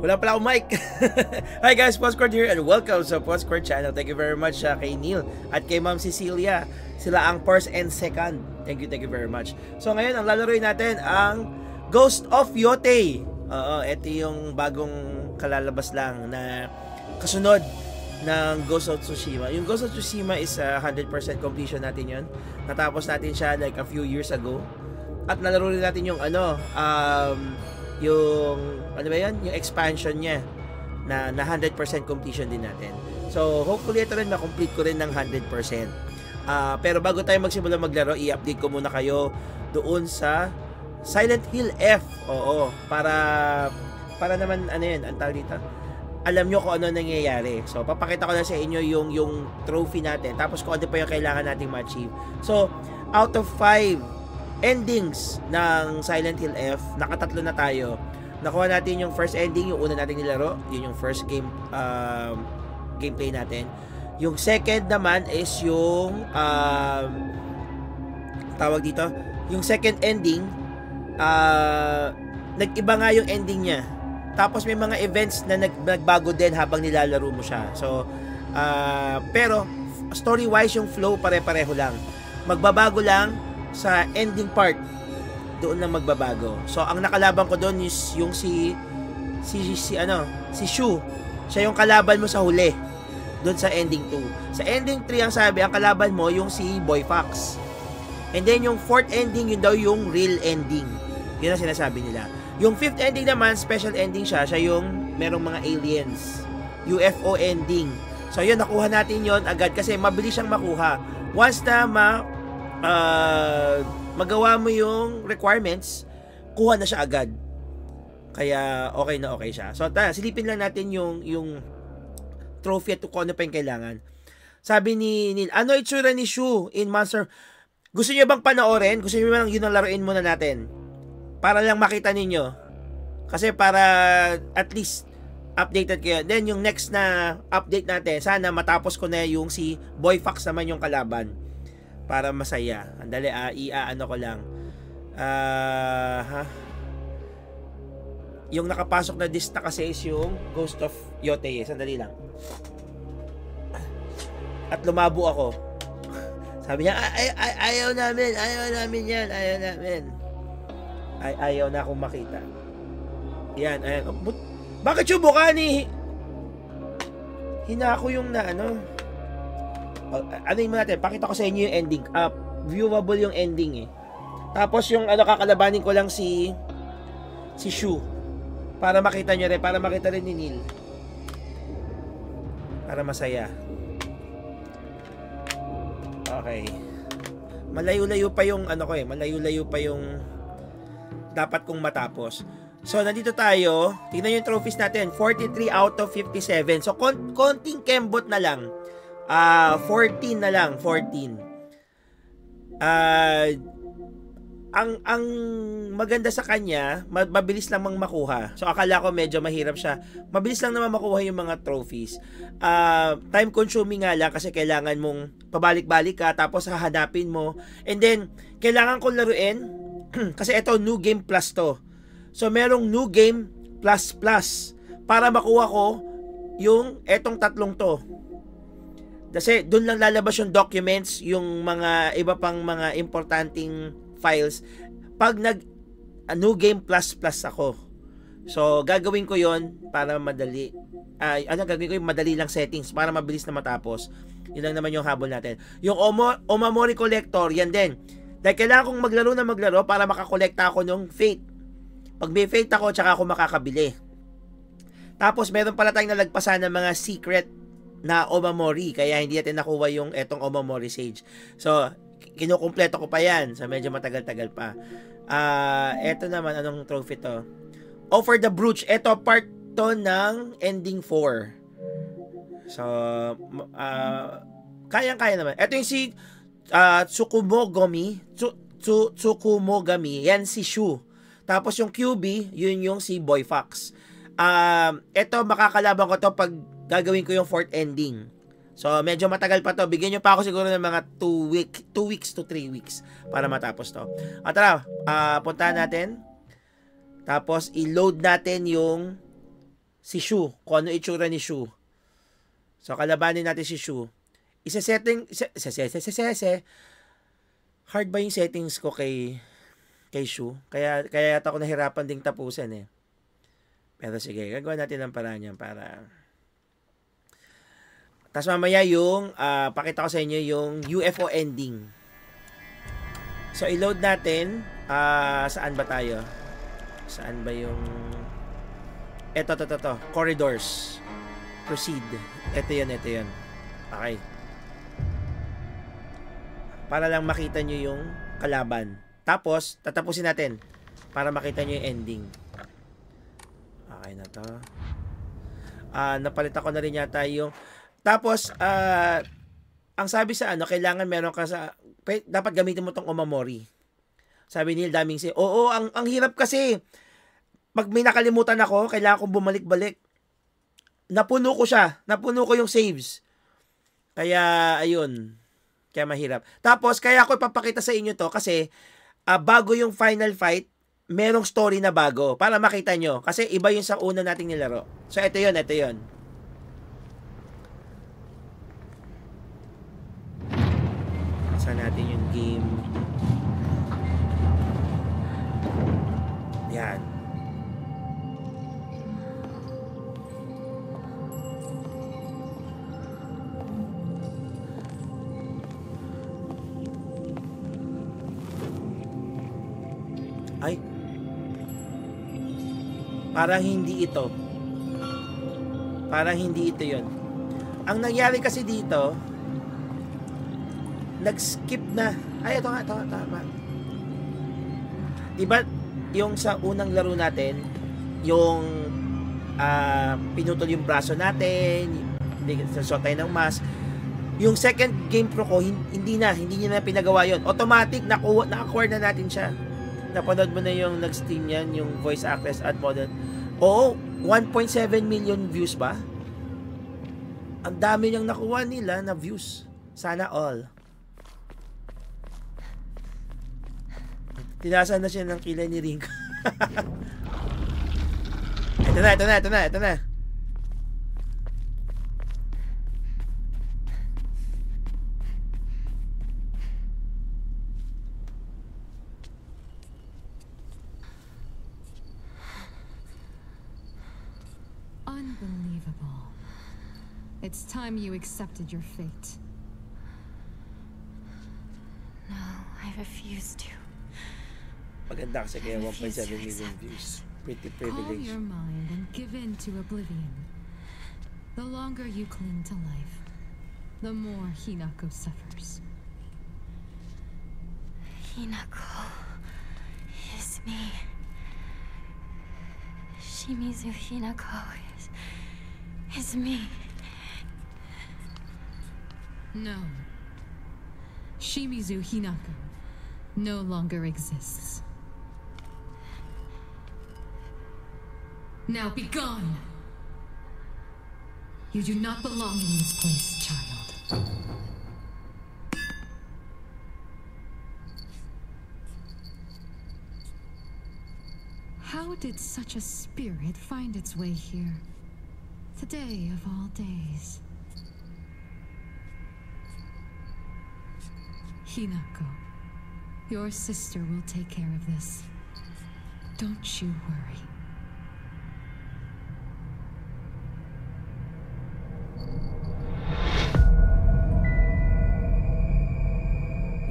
Wala pala akong mic. Hi guys, Poscord here and welcome sa Poscord channel. Thank you very much kay Neil at kay Ma'am Cecilia. Sila ang first and second. Thank you very much. So ngayon, ang lalaroin natin ang Ghost of Yotei. Ito yung bagong kalalabas lang na kasunod ng Ghost of Tsushima. Yung Ghost of Tsushima is 100% completion natin yun. Natapos natin siya like a few years ago. At nalaro rin natin yung yung expansion niya na 100% completion din natin. So hopefully ito rin ma-complete ko rin ng 100%. Pero bago tayo magsimula maglaro, i-update ko muna kayo doon sa Silent Hill F. Para naman ang tawag dito, alam nyo kung ano nangyayari. So papakita ko na sa inyo yung trophy natin, tapos kung ano pa yung kailangan nating ma-achieve. So out of 5 endings ng Silent Hill F, nakatatlo na tayo. Nakuha natin yung first ending, yung una nating nilaro, yun yung first gameplay natin. Yung second naman is yung tawag dito, yung second ending, nag-iba nga yung ending niya. Tapos may mga events na nagbago din habang nilalaro mo siya. So pero story-wise yung flow pare-pareho lang. Magbabago lang sa ending part, doon lang magbabago. So ang nakalaban ko doon is yung si Shu. Siya yung kalaban mo sa huli doon sa ending 2. Sa ending 3 ang sabi, ang kalaban mo yung si Boy Fox. And then yung fourth ending, yun daw yung real ending. Yun ang sinasabi nila. Yung fifth ending naman, special ending siya yung merong mga aliens, UFO ending. So yun, nakuha natin yun agad kasi mabilis siyang makuha. Once na magawa mo yung requirements, kuha na siya agad. Kaya okay na okay siya. So silipin lang natin yung trophy at kung ano pa yung kailangan. Sabi ni Neil, ano itsura ni Shu in Monster? Gusto niyo bang panoorin? Gusto niyo bang yun ang laruin muna natin? Para lang makita ninyo. Kasi para at least updated kayo. Then yung next na update natin, sana matapos ko na yung si Boy Fox naman yung kalaban. Para masaya. Andali, ano ko lang. Yung nakapasok na disc na kasi is yung Ghost of Yotei. Sandali lang. At lumabo ako. Sabi niya, ayaw namin yan, ayaw namin. Ayaw na akong makita. Yan, ayan. Bakit yung mukha ni hinako yung ano yung natin, pakita ko sa inyo yung ending. Viewable yung ending eh. Tapos yung kakalabanin ko lang si Shu. Para makita nyo rin, para makita rin ni Neil. Para masaya. Okay. Malayo-layo pa yung malayo-layo pa yung dapat kong matapos. So, nandito tayo. Tingnan yung trophies natin. 43 out of 57. So, konting kembot na lang. 14 na lang, 14. Ang maganda sa kanya, mabilis lang makuha. So akala ko medyo mahirap siya. Mabilis lang naman makuha yung mga trophies. Time consuming nga lang kasi kailangan mong pabalik-balik ka tapos hahanapin mo. And then kailangan ko laruin kasi ito new game plus to. So merong new game plus para makuha ko yung etong tatlong to. Kasi doon lang lalabas yung documents, yung mga iba pang mga importanteng files pag new game plus ako. So gagawin ko yon para madali. Gagawin ko yung madali lang settings para mabilis na matapos. Yun lang naman yung habol natin. Yung Omamori Collector, yan din. Dahil kailangan kong maglaro para makakolekta ako ng fate. Pag may fate ako, tsaka ako makakabili. Tapos meron pala tayong nalagpasan ng mga secret na Omamori, kaya hindi natin nakuha yung etong Omamori Sage. So, kinukumpleto ko pa yan. So, medyo matagal-tagal pa. Eto naman, anong trophy to? Offer the Brooch. Eto, part to ng ending 4. So, kayang-kaya naman. Eto yung si Tsukumogami. Tsukumogami. Yan si Shu. Tapos yung QB, yun yung si Boy Fox. Eto, makakalaban ko to pag gagawin ko yung fourth ending. So, medyo matagal pa to. Bigyan nyo pa ako siguro ng mga 2 weeks to 3 weeks para matapos to. Tara, puntahan natin. Tapos, i-load natin yung si Shu, kung ano itsura ni Shu. So, kalabanin natin si Shu. Hard ba yung settings ko kay Shu? Kaya yata ako nahirapan ding tapusin eh. Pero sige, gagawa natin ang paraan yan para... Tapos mamaya yung, pakita ko sa inyo yung UFO ending. So, i-load natin. Saan ba tayo? Saan ba yung... Ito. Corridors. Proceed. Ito yun. Okay. Para lang makita nyo yung kalaban. Tapos, tatapusin natin. Para makita nyo yung ending. Okay na to. Napalitan ko na rin yata yung... Tapos, ang sabi sa kailangan meron ka sa... Dapat gamitin mo tong Omamori. Sabi ni daming oo, ang hirap kasi. Pag may nakalimutan ako, kailangan kong bumalik-balik. Napuno ko siya. Napuno ko yung saves. Kaya, ayun. Kaya mahirap. Tapos, kaya ako ipapakita sa inyo to kasi bago yung final fight, merong story na bago. Para makita nyo. Kasi iba yung sa una nating nilaro. So, ito yun. Saan natin yung game. Yan. Ay. Parang hindi ito. Yun. Ang nangyari kasi dito, nag-skip na. Ay, ito nga, tama. Diba, yung sa unang laro natin, yung pinutol yung braso natin, nagsuot tayo ng mask. Yung second game pro ko, hindi niya na pinagawa yon. Automatic, na-acquire na natin siya. Napanood mo na yung nag-stream yan, yung voice actress at model. Oo, 1.7 million views ba? Ang dami niyang nakuha nila na views. Sana all. Tinasan na siya ng kilay ni Ringo. Ito na. Unbelievable. It's time you accepted your fate. No, I refuse to. Maganda kasi kaya 1.7 million views. Pretty Calm privileged. your mind and give in to oblivion. The longer you cling to life, the more Hinako suffers. Hinako is me. Shimizu Hinako is me. No. Shimizu Hinako no longer exists. Now be gone! You do not belong in this place, child. How did such a spirit find its way here? Today of all days. Hinako, your sister will take care of this. Don't you worry.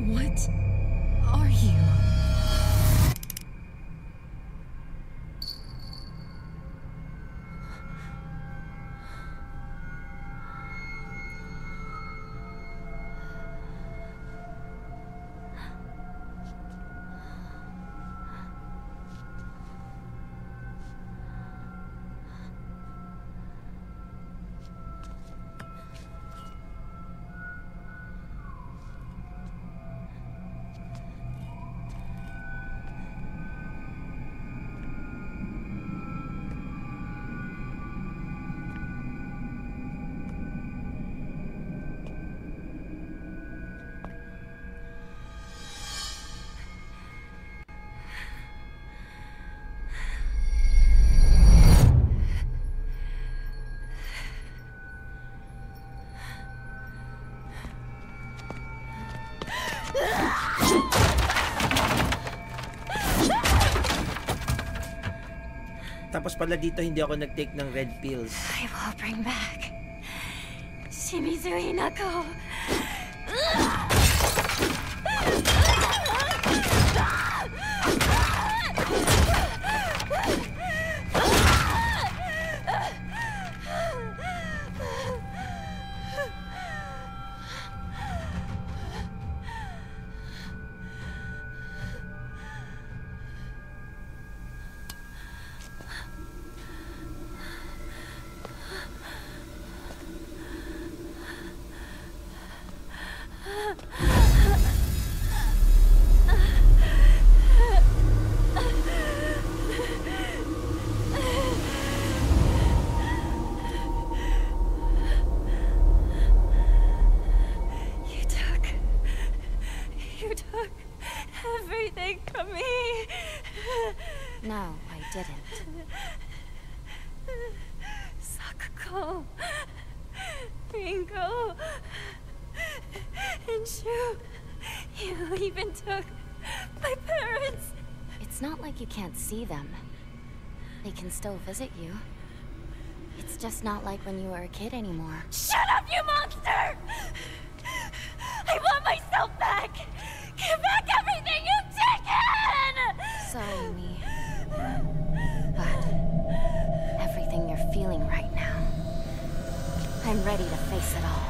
What are you? Tapos pala dito hindi ako nag-take ng red pills. I will bring back Shimizu Hinako. You took everything from me. No, I didn't. Sakuko, Ringo, and Shu. You even took my parents. It's not like you can't see them. They can still visit you. It's just not like when you were a kid anymore. Shut up, you monster! I want myself back! Give back everything you've taken! Sorry, Mi. But everything you're feeling right now, I'm ready to face it all.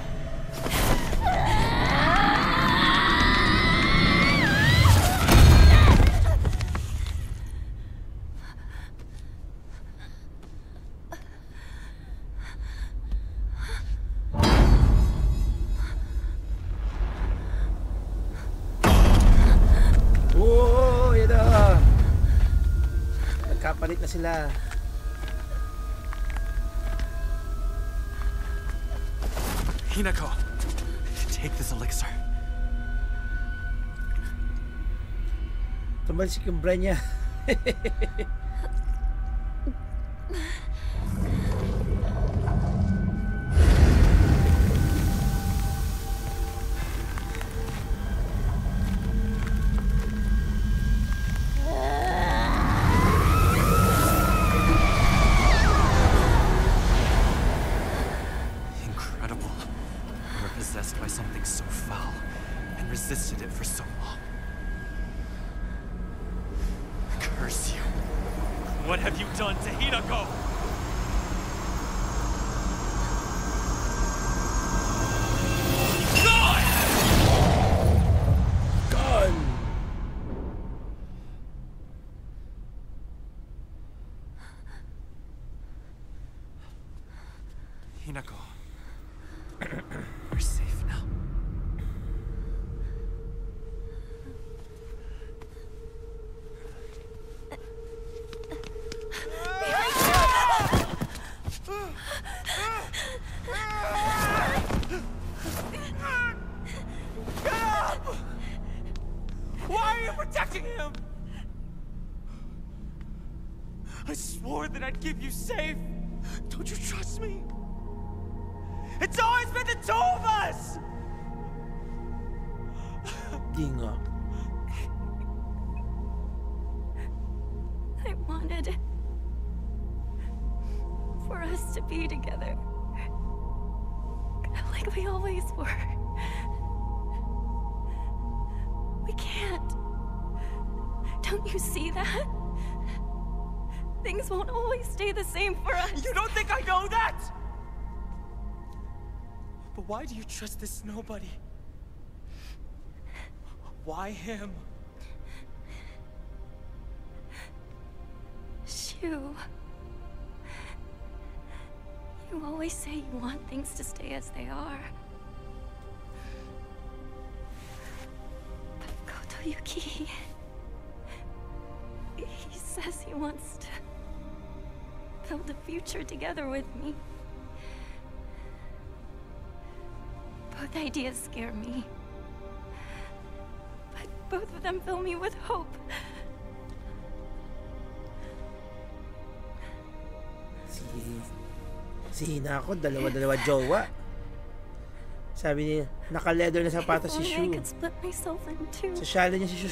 Nagkapalit na sila. Hinako, take this elixir. Tumalsik yung brain niya. By something so foul and resisted it for so long. Curse you. What have you done to Hinako? Gone! Hinako. We're safe now. Get up! Why are you protecting him? I swore that I'd keep you safe. Don't you trust me? It's always been the two of us! Di nga. I wanted for us to be together. Like we always were. We can't. Don't you see that? Things won't always stay the same for us. You don't think I know that? But why do you trust this nobody? Why him? Shu. You always say you want things to stay as they are. But Kotoyuki... he says he wants to build a future together with me. Both ideas scare me. But both of them fill me with hope. Si Hinako, dalawa jowa. Sabi niya, naka-leather na sapatos si Shu. I could split myself in two. Sosyalin niya si Shu.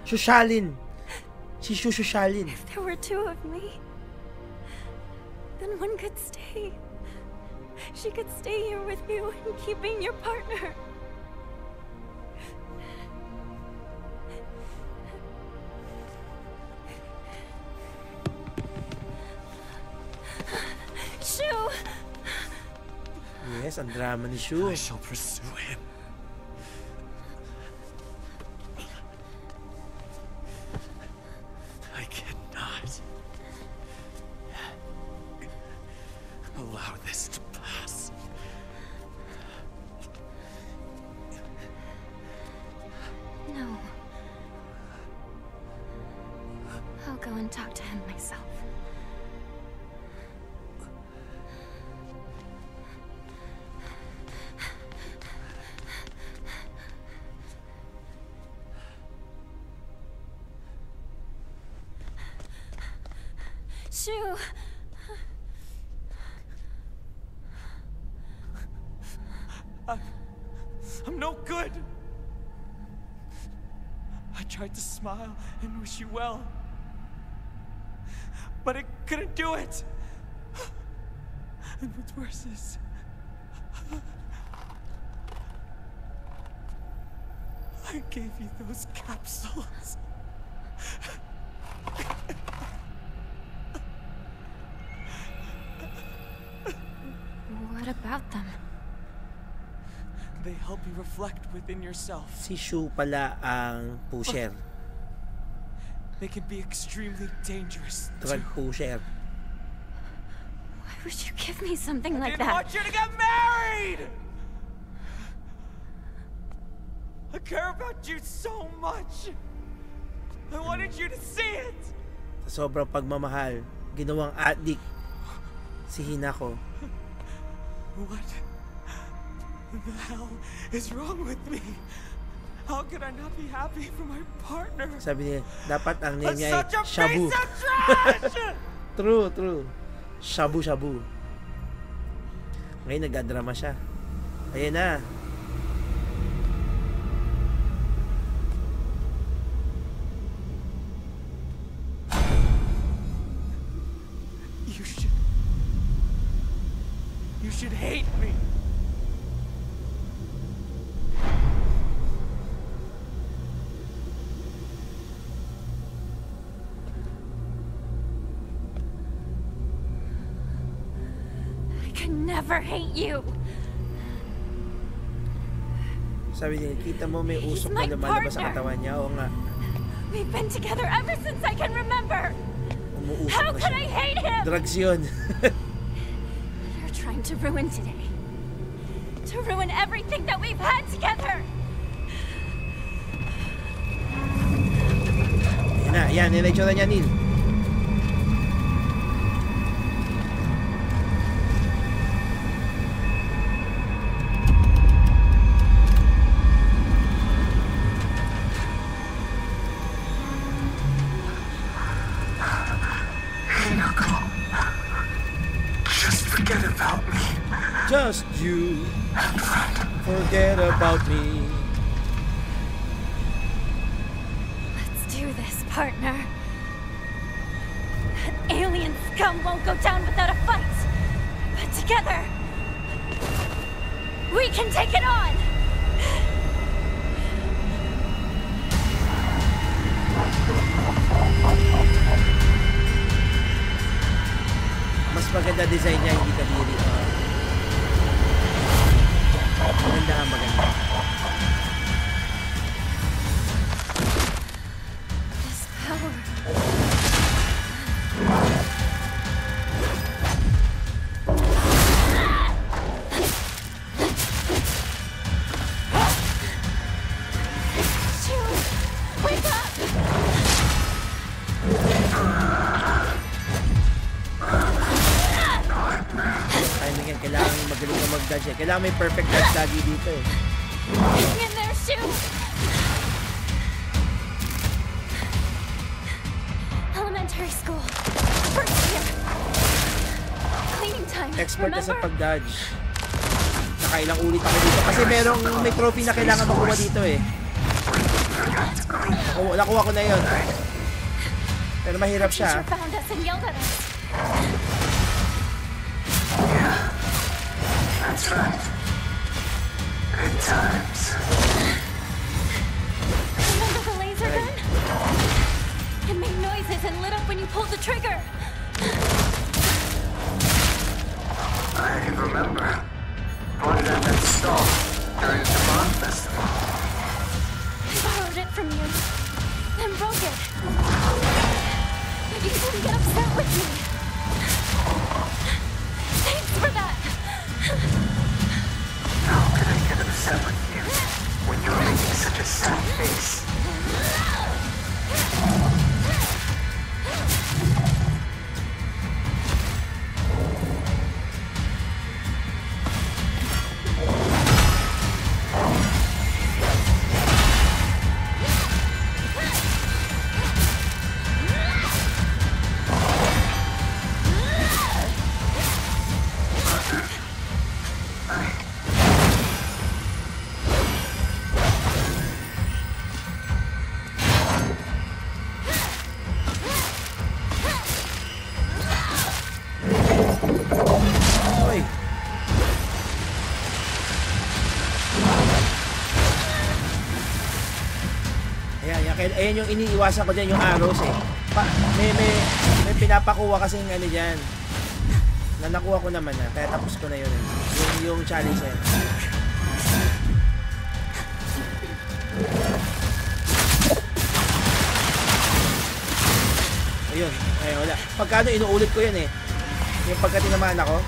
Shushalin. Si Shu Shushalin. If there were two of me, then one could stay. She could stay here with you and keep being your partner. Shu! Yes, ang drama ni Shu. I shall pursue him. I cannot allow this to pass. No. I'll go and talk to him myself. Shu! I'm no good. I tried to smile and wish you well, but it couldn't do it. And what's worse is, I gave you those capsules. What about them? They help you reflect within yourself. Si Shu pala ang pusher. They can be extremely dangerous. Drug pusher. Why would you give me something I like didn't that? want you to get married! I care about you so much. I wanted you to see it. Sa sobrang pagmamahal, ginawang addict si Hinako. What the hell is wrong with me? How can I not be happy for my partner? Sabi niya, dapat ang name I'm niya ay such a Shabu. piece of trash! True. Shabu. Ngayon nagdadrama siya. Ayan na. You should hate me. I can never hate you. Sabi niya, kita mo may usok na my lumalabas sa partner. katawan niya. Oo nga. We've been together ever since I can remember. Umuusok How na could siya. I hate him? Drugs yun. You're trying to ruin today. To ruin everything that we've had together. Yan, yan yung itsura niya, Neil. Just forget about me. Just you. Forget about me. Let's do this, partner. That alien scum won't go down without a fight. But together, we can take it on. Mas maganda design niya, hindi kadiri. Maganda. This power. Shoot! Wake up! Timing yan, kailangan magaling ka mag-dodge eh. Kailangan may perfect dodge lagi dito eh. Hang in there, shoot! Elementary school. First year. Cleaning time. Expert na sa remember? pag-dodge. Nakailang ulit ako dito. Kasi may trophy na kailangan makuha dito eh. Nakuha ko na yun. Pero mahirap siya. Teacher found us and yelled at us. That's right. Good times. Remember the laser gun? It made noises and lit up when you pulled the trigger. I remember. Bought it at that stall during the Bond Festival. I borrowed it from you, then broke it. But you didn't get upset with me. Thanks for that. How could I get upset with you when you're making such a sad face? Ayan yung iniiwasan ko dyan, yung arrows eh. May pinapakuha kasing ano dyan. Na nakuha ko naman na. Kaya tapos ko na yun eh. Yung challenge eh. Ayun. Ayun, wala. Pagkano inuulit ko yun eh. Yung pagka tinamaan ako.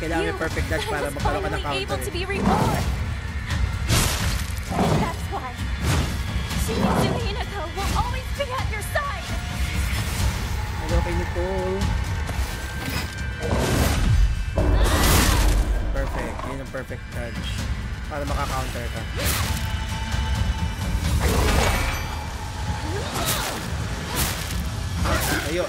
Kailangan may perfect dodge para magkaroon ka ng counter. Able to be reborn. That's why Shimizu Hinako will always be at your side. Hello kay Nicole. Perfect. Yun ang perfect dodge. Para maka-counter ka. Layo.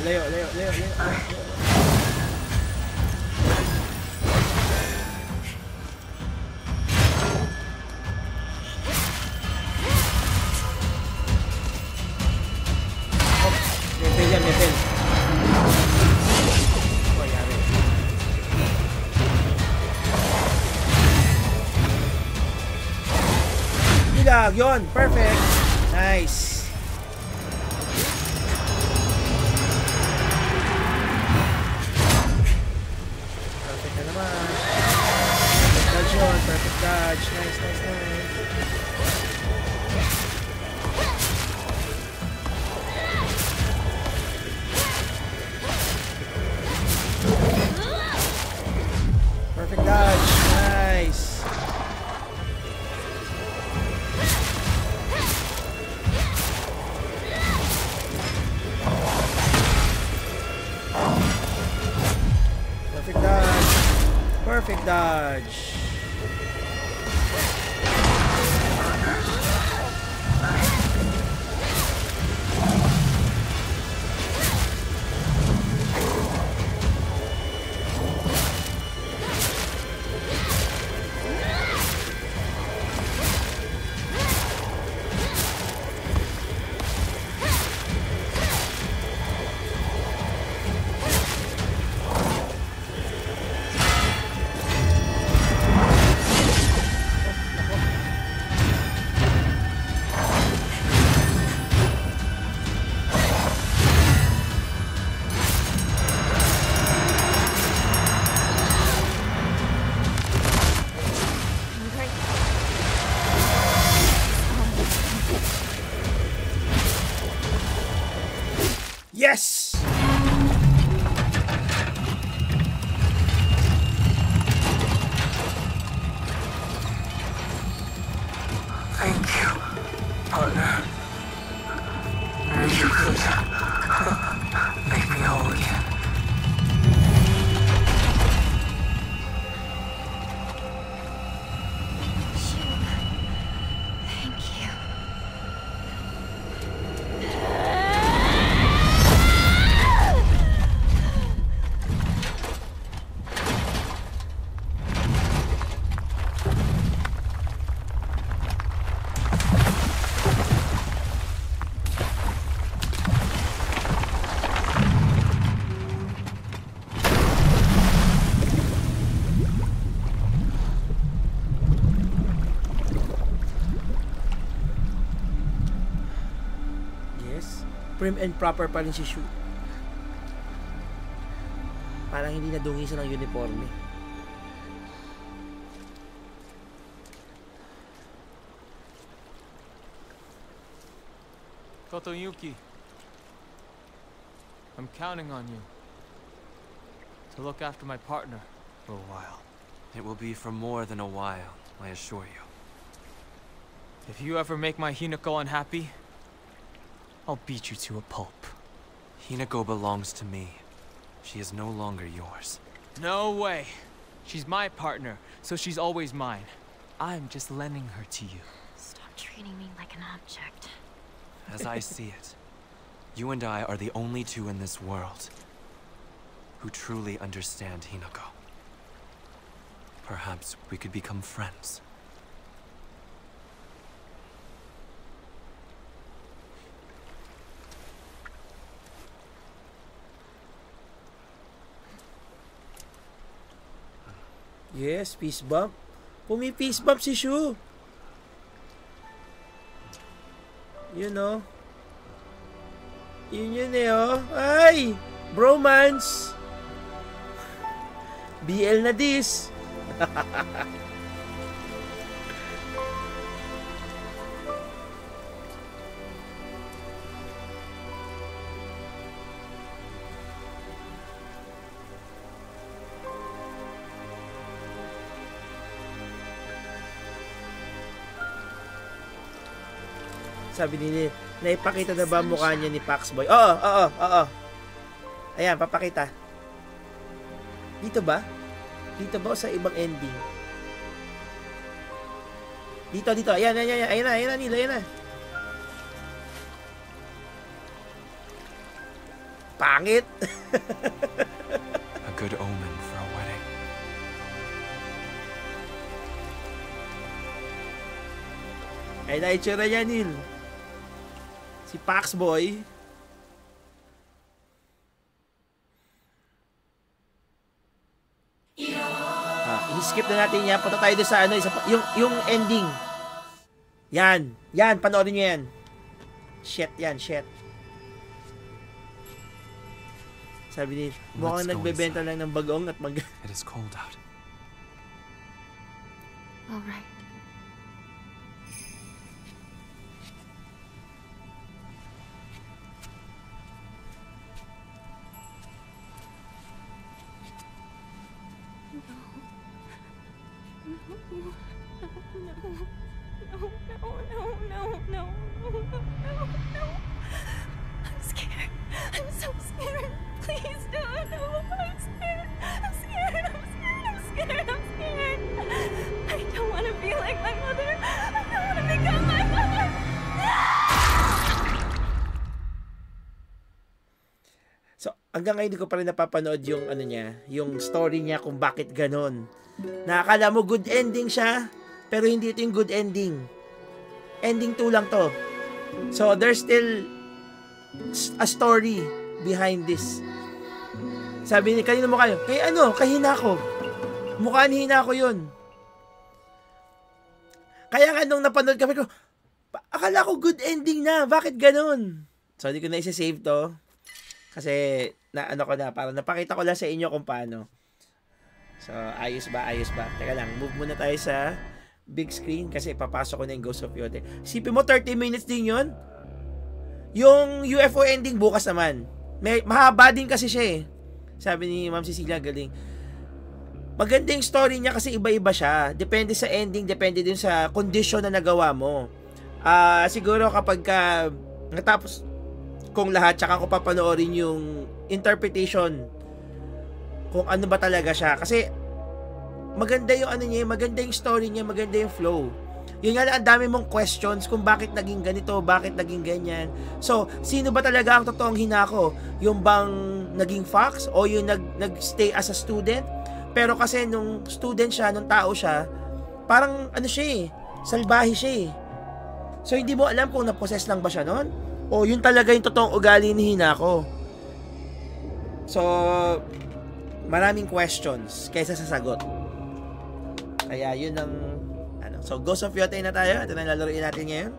Yun, perfect. Nice. Perfect na naman. Perfect dodge yun. Perfect dodge. Nice. Perfect dodge. Nice. Perfect dodge. Yes! Thank you, partner. You could make me whole again. Thank you. Yes. Prim and proper pa rin si Shu. Parang hindi nadungisan ng uniforme. Kotoyuki, I'm counting on you to look after my partner for a while. It will be for more than a while, I assure you. If you ever make my Hinako unhappy, I'll beat you to a pulp. Hinako belongs to me. She is no longer yours. No way. She's my partner, so she's always mine. I'm just lending her to you. Stop treating me like an object. As I see it, you and I are the only two in this world who truly understand Hinako. Perhaps we could become friends. Yes, peace bump. Pumi-peace bump si Shu. Yun oh. Yun eh oh. Ay! Bromance! BL na this. Sabi ni naipakita na ba mukha niya ni Paxboy? Oo. Ayan, papakita. Dito ba? Dito ba o sa ibang ending? Dito. Ayan na, Neil. Ayan na. Pangit. A good omen for a wedding. Ay, naitsura niya, Neil. Si Paxboy. I-skip na natin yan. Punta tayo doon sa ano, yung ending. Yan, panoorin nyo yan. Shit. Sabi ni, mukhang nagbebenta lang ng bagong at It is cold out. All right. No. I'm scared. I'm so scared. Please don't. No, I'm scared. I don't want to be like my mother. I don't want to become my mother. So, hanggang ngayon hindi ko pa rin napapanood yung ano niya, yung story niya kung bakit ganon. Nakakala mo good ending siya, pero hindi ito yung good ending. Ending 2 lang to. So, there's still a story behind this. Sabi ni, kanino mo kayo? Kay Hinako. Mukha ni Hinako yun. Kaya nga nung napanood kami ko, akala ko good ending na. Bakit ganon? So, hindi ko na isa-save to. Kasi, parang napakita ko lang sa inyo kung paano. So, ayos ba? Teka lang, move muna tayo sa big screen kasi papasok ko na yung Ghost of Yotei. Sipin mo, 30 minutes din yun. Yung UFO ending bukas naman. mahaba din kasi siya eh. Sabi ni Ma'am Cecilia, galing. Maganda yung story niya kasi iba-iba siya. Depende sa ending, depende din sa condition na nagawa mo. Siguro kapag natapos kung lahat, tsaka ko papanoorin yung interpretation kung ano ba talaga siya. Kasi maganda yung ano niya, maganda yung story niya, maganda yung flow. Yun nga lang, ang dami mong questions kung bakit naging ganito, bakit naging ganyan. So, sino ba talaga ang totoong Hinako? Yung bang naging fox o yung nag-stay as a student? Pero kasi nung student siya, nung tao siya, parang ano siya eh, salbahe siya eh. So, hindi mo alam kung na-possess lang ba siya nun o yun talaga yung totoong ugali ni Hinako. So, maraming questions kaysa sa sagot. Kaya yun ang so, Ghost of Yotei na tayo. Ito na lalaroin natin ngayon.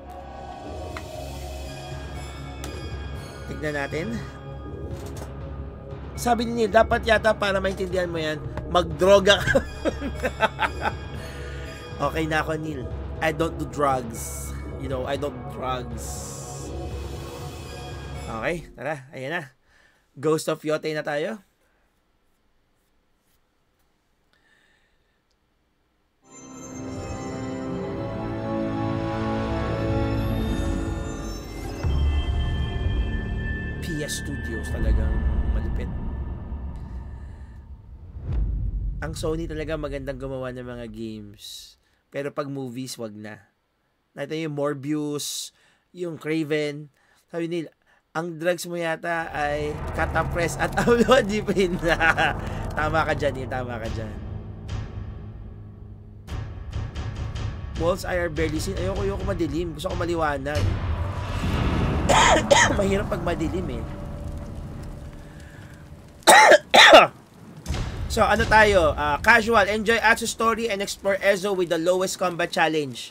Tignan natin. Sabi ni Neil, dapat yata para maintindihan mo yan, magdroga ka. Okay na ako, Neil. I don't do drugs. You know, I don't do drugs. Okay, tara. Ayan na. Ghost of Yotei na tayo. PS Studios, talagang malupit. Ang Sony talaga magandang gumawa ng mga games. Pero pag movies, wag na. Nakita yung Morbius, yung Craven. Sabi nila, ang drugs mo yata ay katapress at uploadipin na. Tama ka dyan, tama ka dyan. Wolf's Eye are barely seen. Ayoko madilim. Gusto ko maliwanag. Mahirap pag madilim eh. So, ano tayo? Casual. Enjoy Atsu story and explore Ezo with the lowest combat challenge.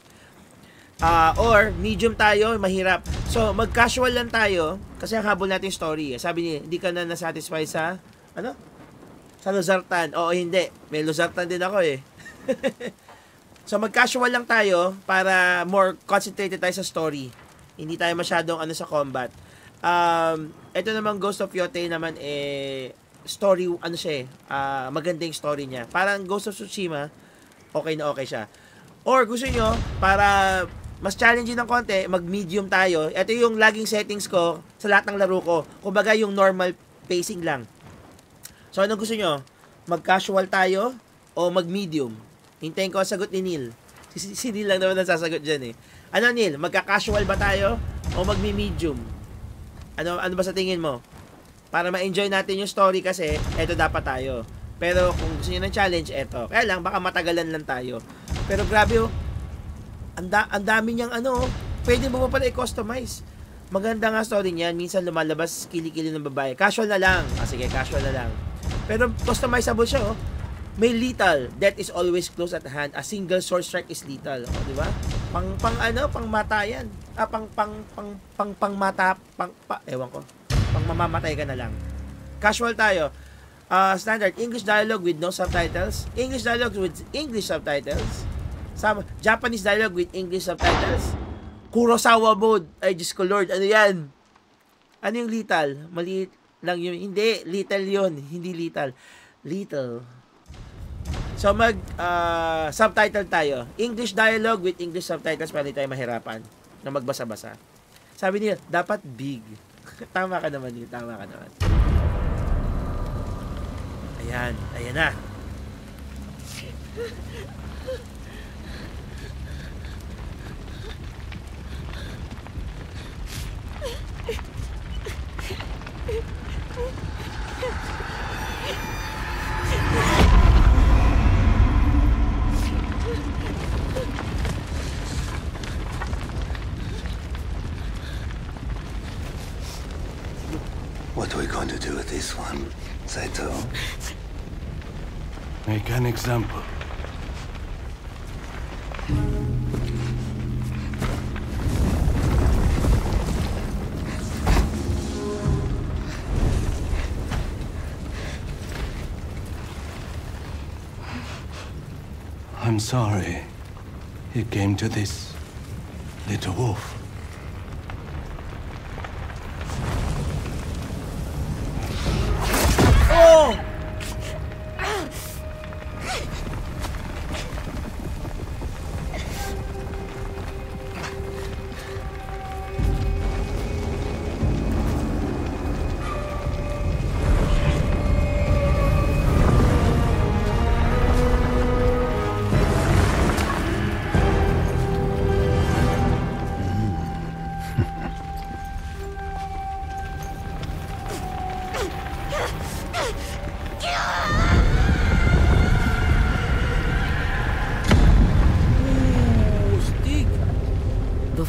Or, medium tayo, mahirap. So, mag-casual lang tayo kasi ang habol natin story. Sabi niya, hindi ka na nasatisfy sa, ano? Sa Luzartan. Oo, hindi. May Luzartan din ako eh. So, mag-casual lang tayo para more concentrated tayo sa story. Hindi tayo masyadong sa combat. Ito naman Ghost of Yotei naman story, siya maganda yung story niya. Parang Ghost of Tsushima, okay na okay siya. Or gusto nyo, para mas challenging ng konti, mag-medium tayo. Ito yung laging settings ko sa lahat ng laro ko. Kumbaga yung normal pacing lang. So anong gusto nyo? Mag-casual tayo o mag-medium? Hintayin ko ang sagot ni Neil. Si Neil lang naman ang sasagot dyan eh. Ano Neil, magka-casual ba tayo o magmi-medium? Ano ba sa tingin mo? Para ma-enjoy natin yung story kasi eto dapat tayo. Pero kung gusto niyo ng challenge, eto. Kaya lang baka matagalan lang tayo. Pero grabe oh. Ang dami niyang pwede mo pa pala i-customize. Maganda nga story niyan. Minsan lumalabas kilikili ng babae. Casual na lang. Sige, casual na lang. Pero customizable siya oh. May lethal. Death is always close at hand. A single sword strike is lethal. O, di ba? Pang matayan. Ewan ko. Pang mamamatay ka na lang. Casual tayo. Standard. English dialogue with no subtitles. English dialogue with English subtitles. Japanese dialogue with English subtitles. Kurosawa mode. Ay, Diyos ko Lord. Ano yan? Ano yung lethal? Maliit lang yun. Hindi. Lethal yun. Hindi lethal. Lethal. So, subtitle tayo. English dialogue with English subtitles para hindi tayo mahirapan na magbasa-basa. Sabi niya, dapat big. Tama ka naman yun. Tama ka naman. Ayan. Ayan na. What are we going to do with this one, Saito? Make an example. I'm sorry it came to this, little wolf.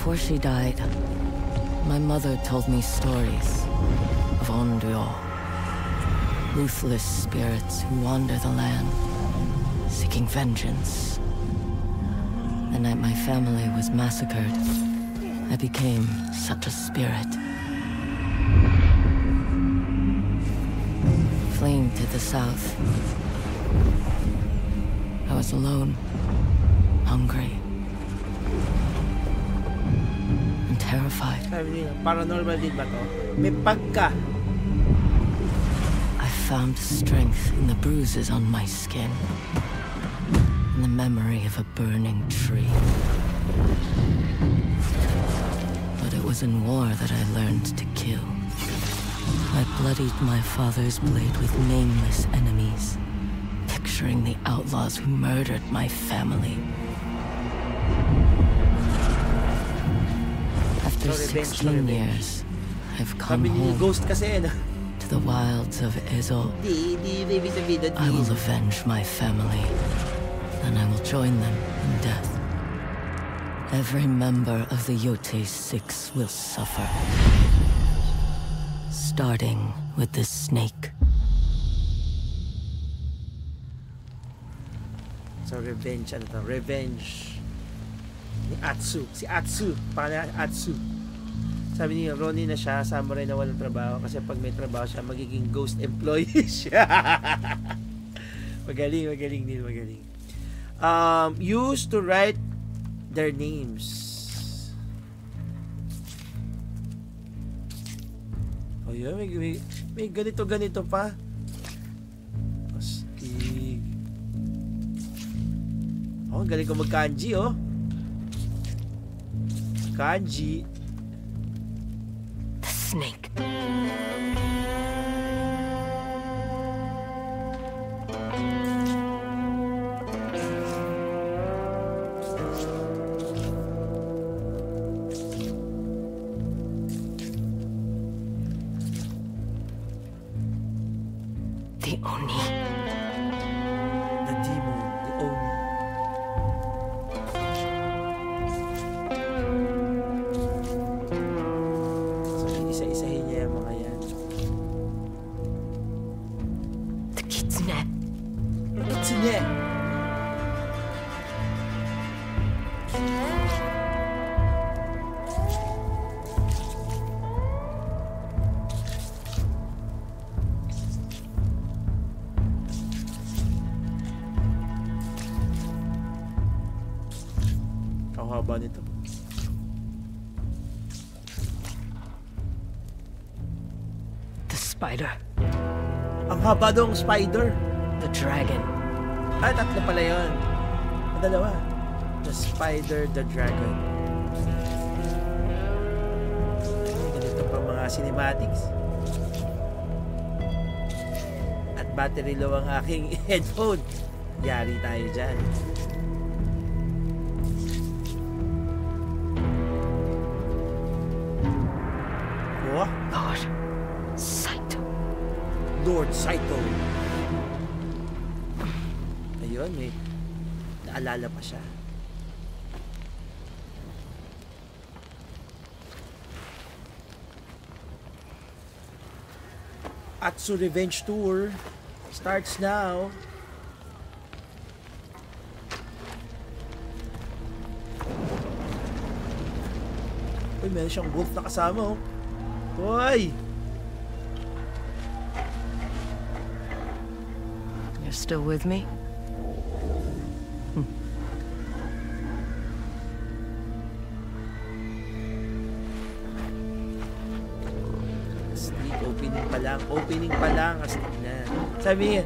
Before she died, my mother told me stories of Onryo. Ruthless spirits who wander the land, seeking vengeance. The night my family was massacred, I became such a spirit. Fleeing to the south, I was alone, hungry, and terrified. Paranormal din ba to? May pagka. I found strength in the bruises on my skin, in the memory of a burning tree. But it was in war that I learned to kill. I bloodied my father's blade with nameless enemies, picturing the outlaws who murdered my family. After 16 years, I've come home to the wilds of Ezo. I will avenge my family, and I will join them in death. Every member of the Yote Six will suffer. Starting with the snake. So revenge, ano to? Revenge ni Atsu. Si Atsu, pangalan Atsu. Sabi niya, Ronin na siya, samurai na walang trabaho kasi pag may trabaho siya, magiging ghost employee siya. Magaling din, magaling. Used to write their names. Oh yeah, may ganito pa. Astig. Oh, galing ko mag-kanji, oh. Kanji. The snake. The Oni. The demon, the Oni. So, isa-isahin niya yung mga yan. The Kitsune. Kitsune. Haba nito. The spider. Ang haba dong spider. The dragon. Ay, tatlo pala yun. Dalawa. The spider, the dragon. Ganito pa mga cinematics. At battery low ang aking headphone. Yari tayo dyan. Lord Saito. Ayun, may naalala pa siya. Atsu Revenge Tour starts now. Uy, meron siyang wolf na kasama, oh. Uy! You're still with me? Astig, opening pa lang, astig na. Sabi niya,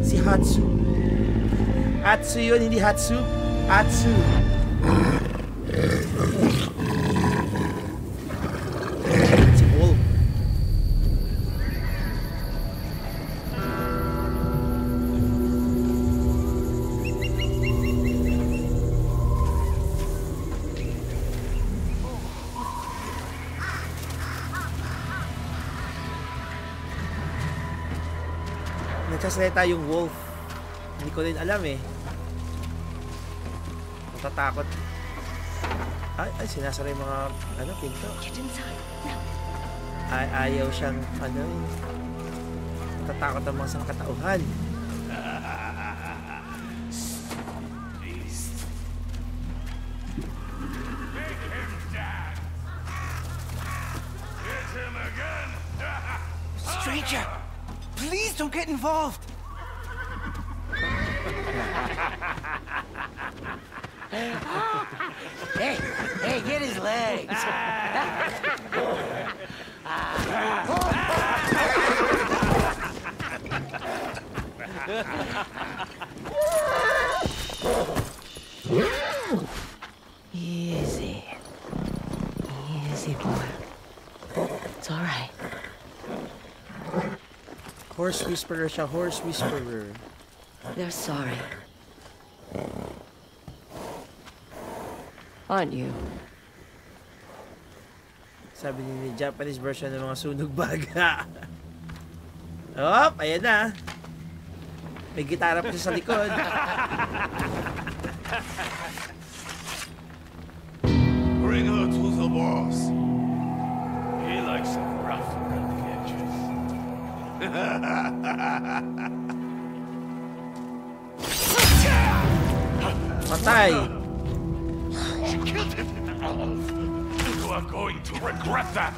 si Hatsu. Atsu yun, hindi Hatsu. Atsu. Si Wolf. Nagsasalita yung wolf. Hindi ko rin alam eh. Natatakot. Ay, sinasara yung mga, pinto. Get inside. Now. Ayaw siyang, tatakot ang mga sangkatauhan. Stranger, please don't get involved. Hey, get his legs. Easy. Easy, boy. It's all right. Horse whisperer siya, horse whisperer. They're sorry. Aren't you? Sabi ni Japanese version ng mga sunog baga. Oh, ayan na. May gitara pa siya sa likod. Bring her to the boss. He likes it rough around the edges. Patay. She killed him. You are going to regret that.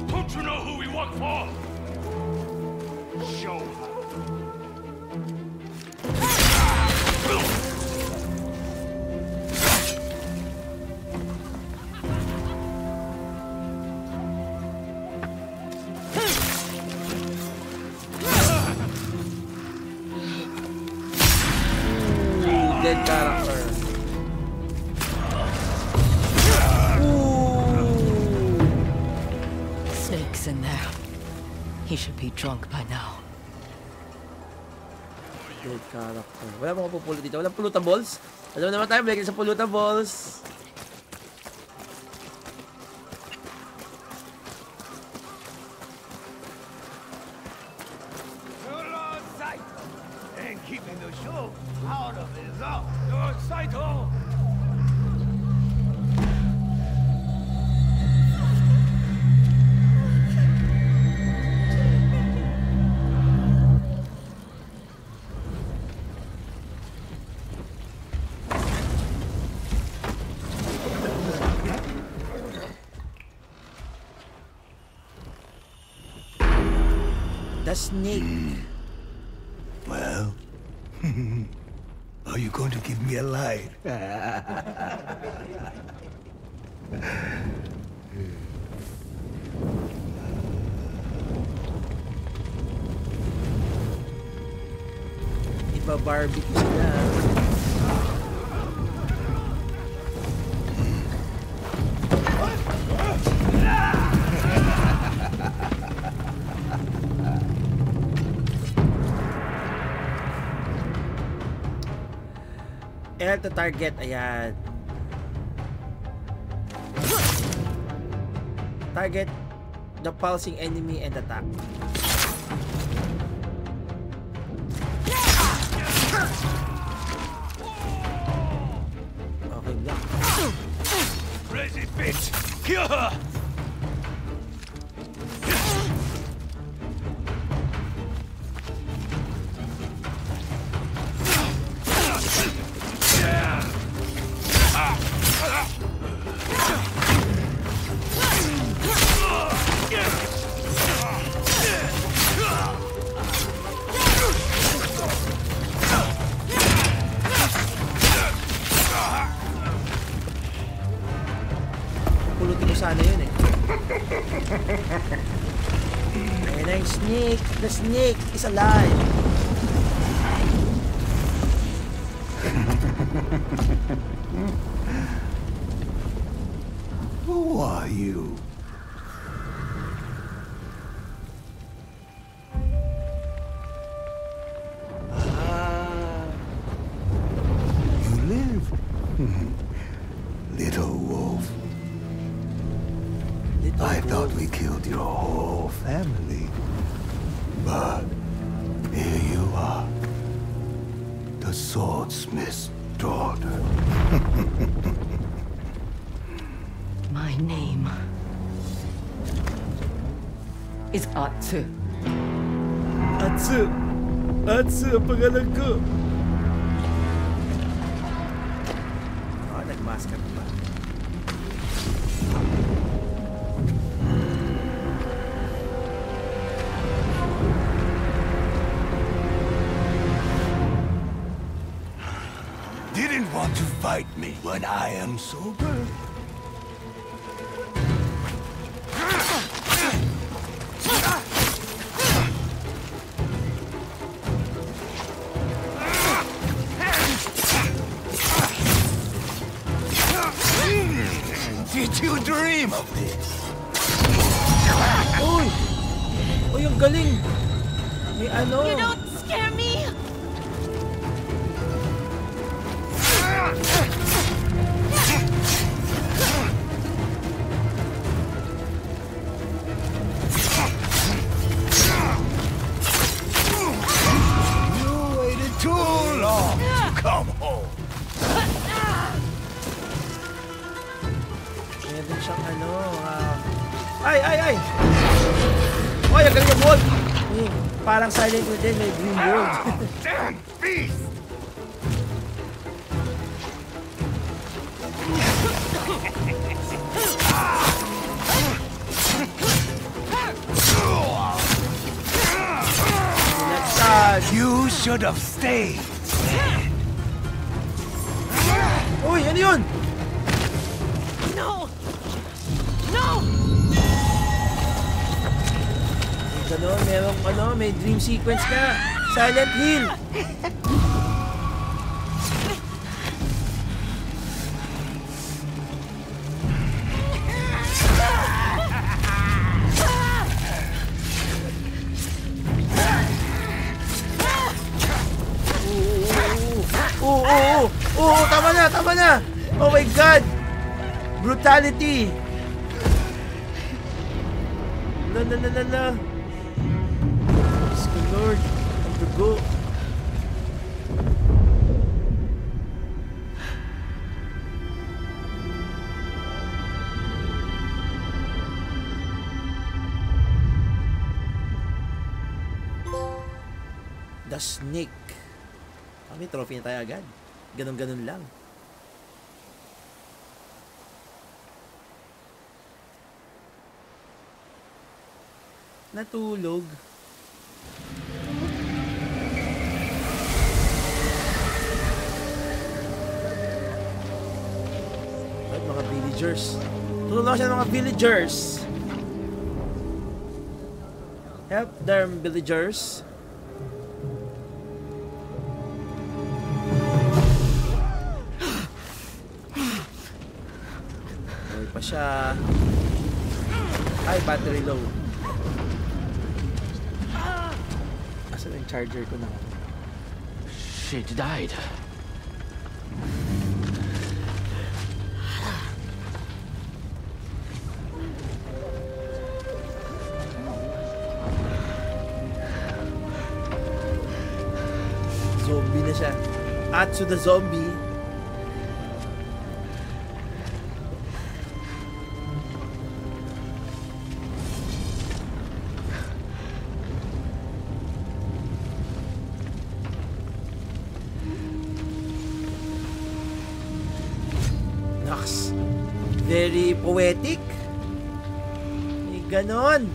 Don't you know who we work for? Show her. Dead character. Snake's in there. He should be drunk by now. Dead character. Wala mga pupulot dito. Walang pulutan balls. Alam naman tayo, balik sa pulutan balls. And keeping the show out of his own. Your Saito! The snake. Well, are you going to give me a light? Iba-barbecue sila. L to target, ayan. Target the pulsing enemy and attack. Okay, block. Crazy bitch! Kill her! Pulutin ko sana yun eh. Ayan na yung snake. The snake is alive. Who are you? You live, little wolf. I thought we killed your whole family, but here you are, the swordsmith's restored. My name is Atsu. Atsu! Atsu, ang pangalan ko! Nagmasker pa. Didn't want to fight me when I am sober. Did you dream of this? Uy! Uy, ang galing! May ano? You don't scare me! You waited too long to come home. Meron siyang ano, ay! Ay, ang galing yung wall! Parang Silent Hill din, may green wall. Damn beast! You should have stayed. Uy, ano yun? No! No! Ganon, merong ano, may dream sequence ka. Silent Hill! Oo, tama na! Oh my God! Brutality! Na. Diyos ko, Lord. Ang dugo. The Snake. May trophy na tayo agad. Ganon lang. Natulog. At mga villagers. Tulungan siya ng mga villagers. Help them, villagers. Pa siya. Ay, battery low. Asan yung charger ko na? She died. Zombie na siya. Atsu the zombie. Very poetic. May ganon.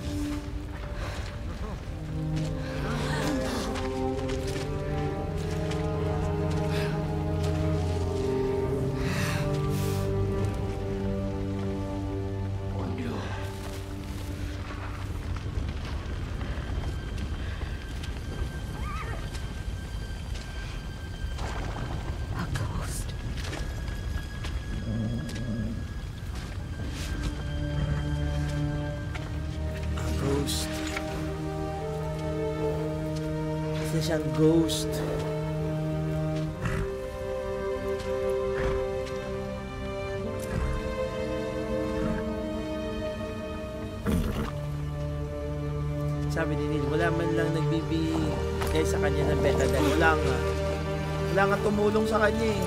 Isa siyang ghost. Sabi ni Neil, wala man lang nagbibigay sa kanya ng betadine. Wala nga. Wala nga tumulong sa kanya eh.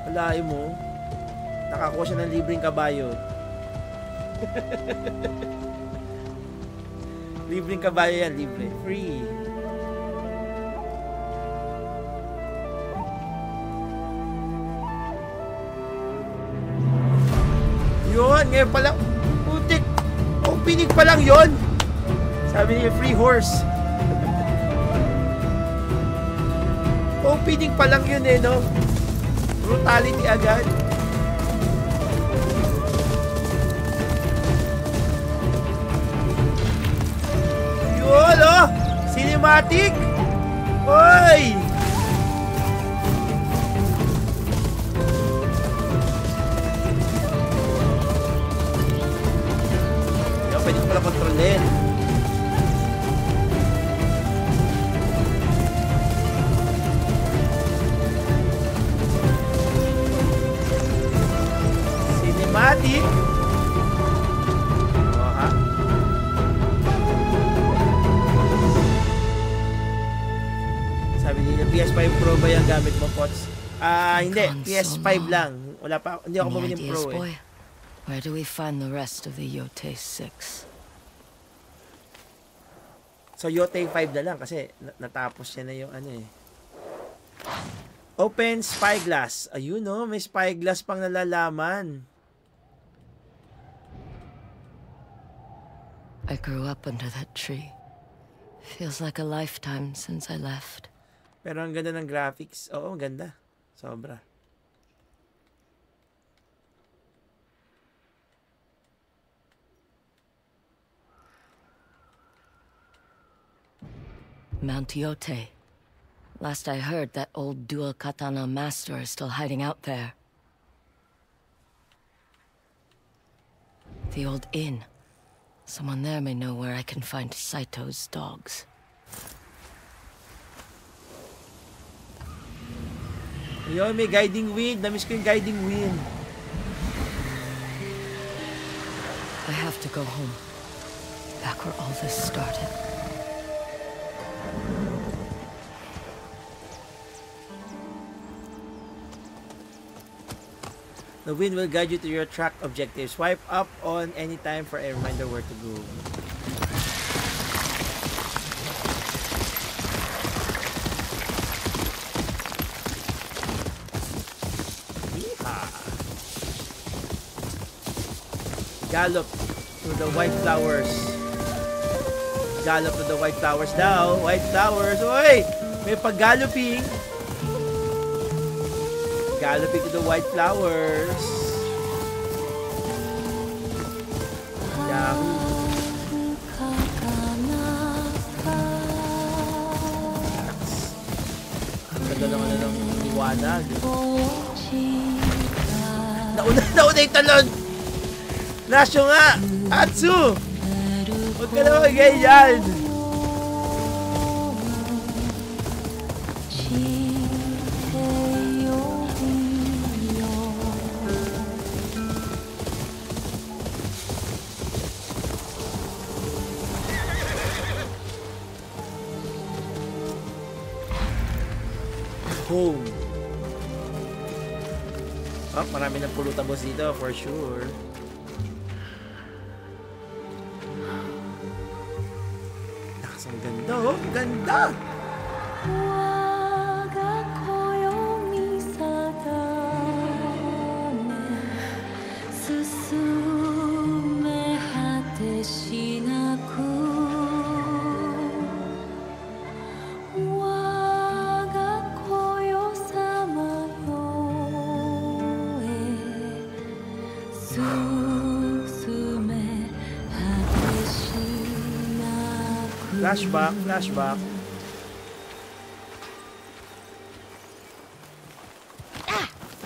Wala mo. Nakakuha siya ng libreng kabayo. Libreng kabayo yan, libre. Free. Yun, ngayon pala. Putik. Opening pa lang yun. Sabi niya, free horse. Opening pa lang yun eh, no? Brutality agad. Yun, oh! Cinematic! Oy! Yan, pwede ko pala kontrolin. Cinematic! PS5 Pro ba yung gamit mo, Pots? Hindi. PS5 lang. Wala pa. Hindi ako bumili ng Pro eh. Where do we find the rest of the Yote 6? So, Yote 5 na lang kasi natapos siya na yung ano eh. Open spyglass. Ayun no, may spyglass pang nalalaman. I grew up under that tree. Feels like a lifetime since I left. Pero ang ganda ng graphics. Oo, ang ganda. Sobra. Mount Yote. Last I heard, that old dual katana master is still hiding out there. The old inn. Someone there may know where I can find Saito's dogs. Ayun, may guiding wind. Namiss ko yung guiding wind. I have to go home. Back where all this started. The wind will guide you to your track objective. Swipe up on any time for a reminder where to go. Gallop to the white flowers. Gallop to the white flowers daw. White flowers. Oy! May pag-galloping. Galloping to the white flowers. Yahoo! Ang ganda naman na ng liwanag. Nauna yung talon! Nasyo nga! Atsu! Huwag ka na mag-ganyan! Home. Oh, marami ng pulutables dito for sure. Ang ganda, oh. Ganda! Flashback, flashback.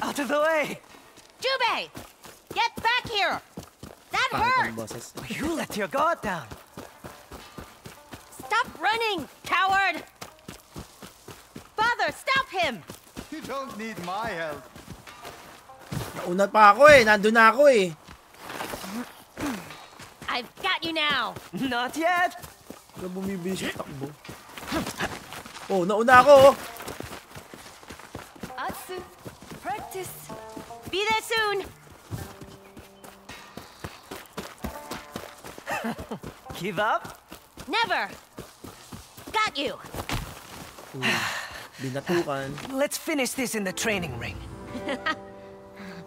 Out of the way! Jubei! Get back here! That hurts! You let your guard down! Stop running, coward! Father, stop him! You don't need my help. Nauna pa ako eh. Nandun na ako eh. I've got you now. Not yet. Ano bumibilis yung takbo? Oh, nauna ako. Atsu, practice. Be there soon. Give up? Never. Got you. Binatukan. Let's finish this in the training ring.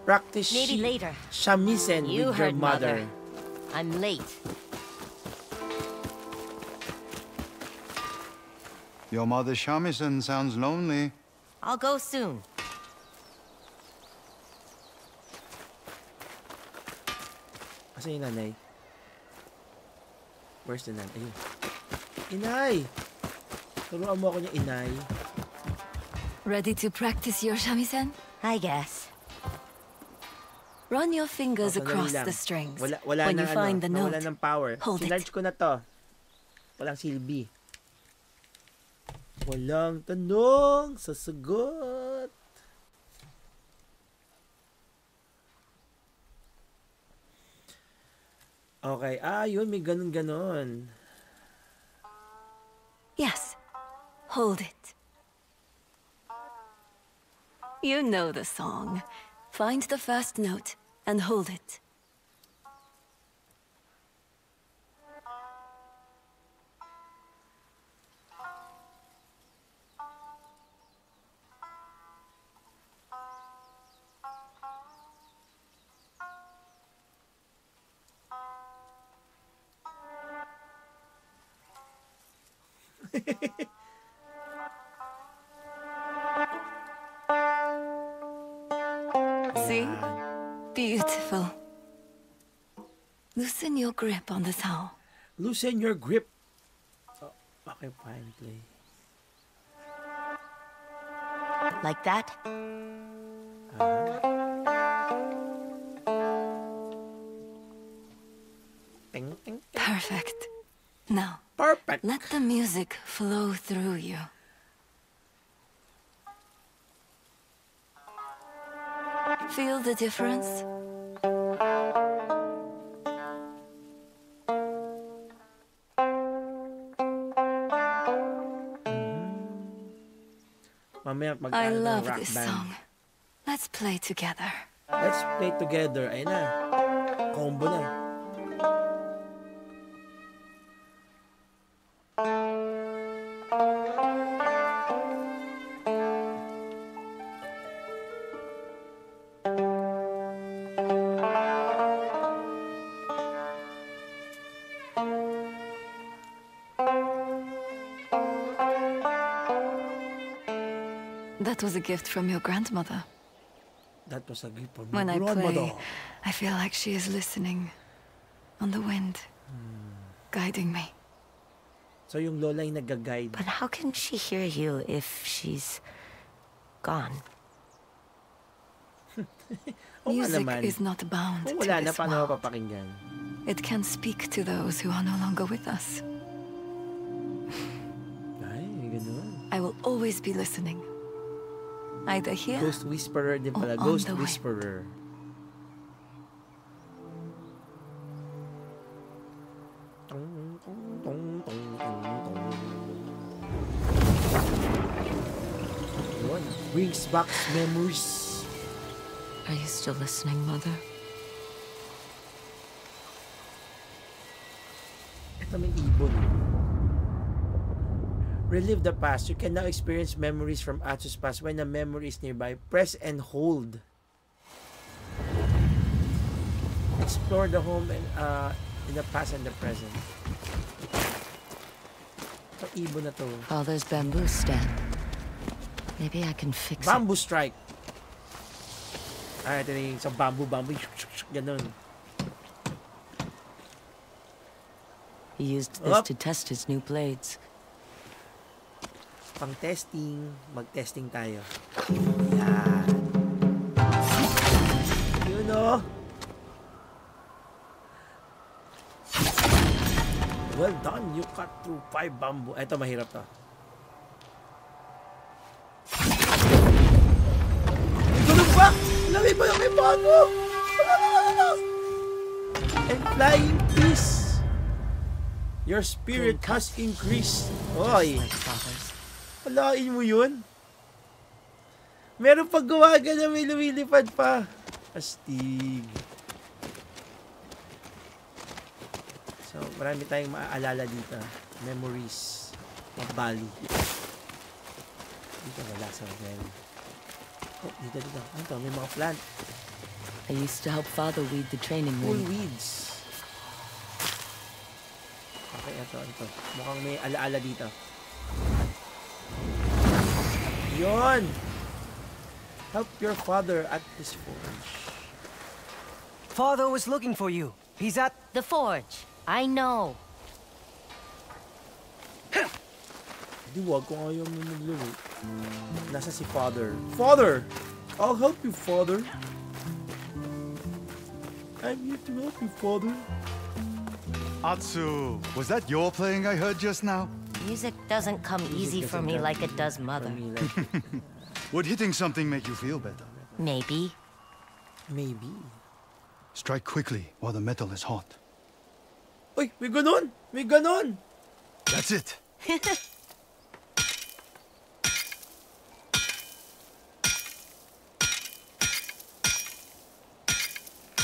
Practice Maybe later. shamisen You with your heard mother. I'm late. Your mother shamisen sounds lonely. I'll go soon. Asa yung nanay? Where's the nanay? Ayun. Inay! Turuan mo ako niya, inay. Ready to practice your shamisen? I guess. Run your fingers Sandali across lang. the strings. Wala when na you find the note, nawala ng power. hold it. Sinarge ko na to. Walang silbi. Walang tanong, sasagot. Okay, yun, may ganun-ganon. Yes, hold it. You know the song. Find the first note and hold it. See? Beautiful. Loosen your grip on the towel. Loosen your grip. Oh, okay, fine, play. Like that? Ting, ting. Perfect. Now, Perfect. let the music flow through you. Feel the difference? Mamaya I mag-ano ng love rock this band. song. Let's play together. Let's play together. Ayun na. Combo na. That was a gift from your grandmother. That was a gift from When my I grandmother. play, I feel like she is listening. On the wind. Guiding me. So yung lola yung nag-guide. But how can she hear you if she's gone? Oo nga Music naman. is not bound Kung to wala na, this paano world. mapapakinggan? It can speak to those who are no longer with us. Ay, ganun. I will always be listening. Either here Ghost Whisperer din pala. or on Ghost the way. Whisperer. Yun. Brings back memories. Are you still listening, Mother? Ito may ibon. Relive the past. You can now experience memories from Atsu's past. When a memory is nearby, press and hold. Explore the home and in the past and the present. Ito ibon na to. Father's bamboo stand. Maybe I can fix Bamboo strike. Ito na yung sa bamboo. Ganun. He used this Up. to test his new blades. Pang testing. Mag-testing tayo. Yan. Yun o. Well done. You cut through 5 bamboo. Ito mahirap to. Tulog ba? Lamig mo yung bago! And flying peace. Your spirit has increased. Oy. Walain mo yun? Meron pag gawaga na may lumilipad pa. Astig. So, marami tayong maaalala dito. Memories of Bali. Dito wala sa well. Oh, dito. Ano to? May mga plant. I used to help Father weed the training Cool room. weeds. Okay, ito. Mukhang may alaala dito. Yon! Help your father at his forge. Father was looking for you. He's at the forge. I know. Di wag kung ayaw mo maglaro. Nasa si father. Father! I'll help you, father. I'm here to help you, father. Atsu, was that your playing I heard just now? Music doesn't come easy for me like it does Mother. Would hitting something make you feel better? Maybe. Maybe. Strike quickly while the metal is hot. Uy, may ganon! May ganon! That's it.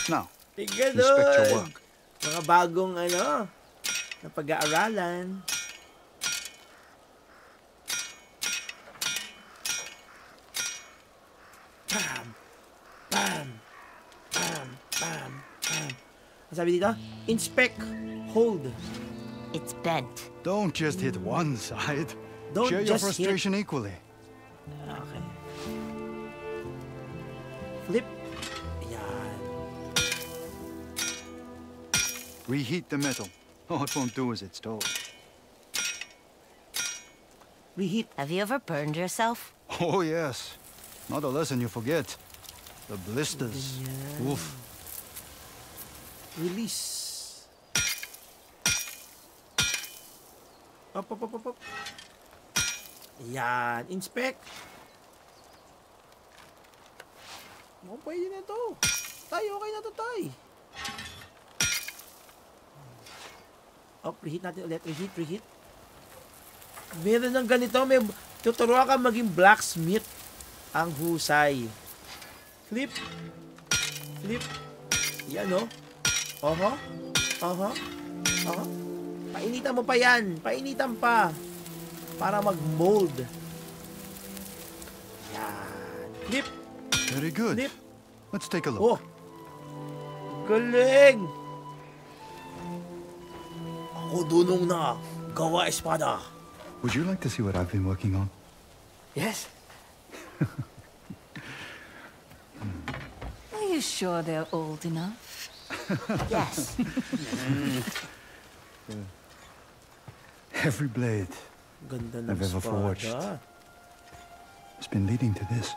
Now, inspect your work. Mga bagong na pag-aaralan. Bam! Bam! Bam! Bam! Bam! Ang sabi dito? Inspect. Hold. It's bent. Don't just hit one side. Don't Share your just frustration equally. Okay. Flip. Yan. Reheat the metal. Oh, it won't do as it's told. Reheat. Have you ever burned yourself? Oh, yes. Not a lesson you forget. The blisters. Oof. Release. Up. Yan. Inspect. Oh, pwede na to. Tay, okay na to, tay. Up, reheat natin ulit. Reheat. Meron ng ganito. May tuturuan ka maging blacksmith. Ang husay. Flip. Yan, no? Painitan mo pa yan. Painitan pa. Para mag-mold. Yan. Flip. Very good. Flip. Let's take a look. Oh. Galing. Ako dunong na. Gawa espada. Would you like to see what I've been working on? Yes. Are you sure they're old enough? Yes. Every blade Ganda ng I've ever espada. forged has been leading to this.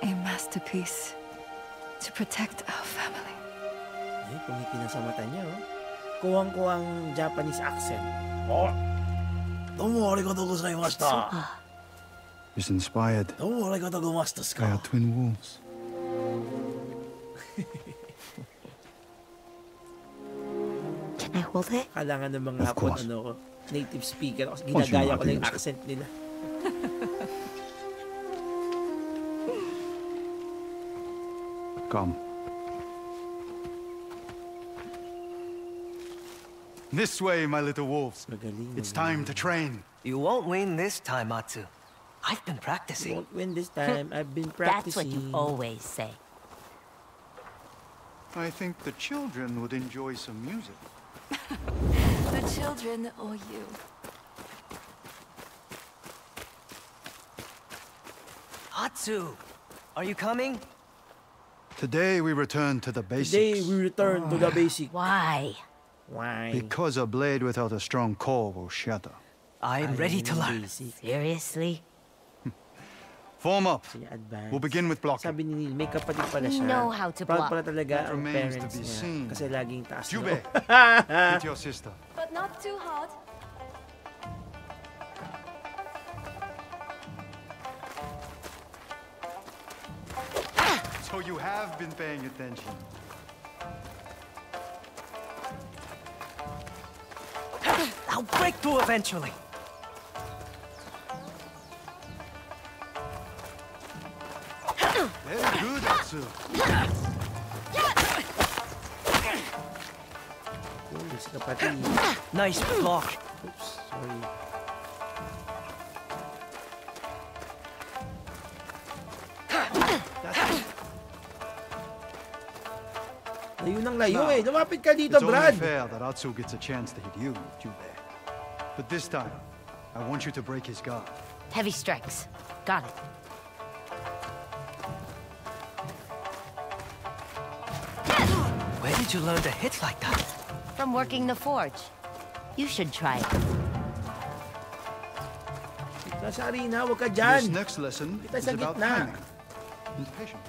A masterpiece to protect our family. Ay, pumiti na sa mata niya, oh. Kuwang-kuwang Japanese accent. Oh. Domo arigatou gozaimashita. It's inspired Domo arigatou gozaimasu by our twin wolves. Can I hold it? Kailangan ng mga Of Hapon, course. native speaker. Kasi Once you know ginagaya how ko to lang yung use it. accent nila. Come. This way, my little wolves. It's time to train. You won't win this time, Atsu. I've been You practicing. won't win this time. I've been That's what practicing. you always say. I think the children would enjoy some music. The children or you? Atsu, are you coming? Today we return to the basics. Today we return to the basic. Why? Why? Because a blade without a strong core will shatter. I'm ready to learn. Seriously? Form up. Sige, advance. We'll begin with blocking. Sabi ni Neil, may kapatid pala siya. Know how to Proud block. pala talaga That ang remains to parents be niya. seen. Kasi laging taas Jube, na. hit your sister. But not too hard. So you have been paying attention. I'll break through eventually. Very good, Atsu. Si kapatid. Nice block. Oops, sorry. Layo ng layo eh. Lumapit ka dito, It's only Brad. fair that Atsu gets a chance to hit you, Jubei. But this time, I want you to break his guard. Heavy strikes. Got it. Where did you learn to hit like that? From working the forge. You should try it. Nasa arena, huwag ka This dyan. next lesson Kita is sa about gitna. timing and patience.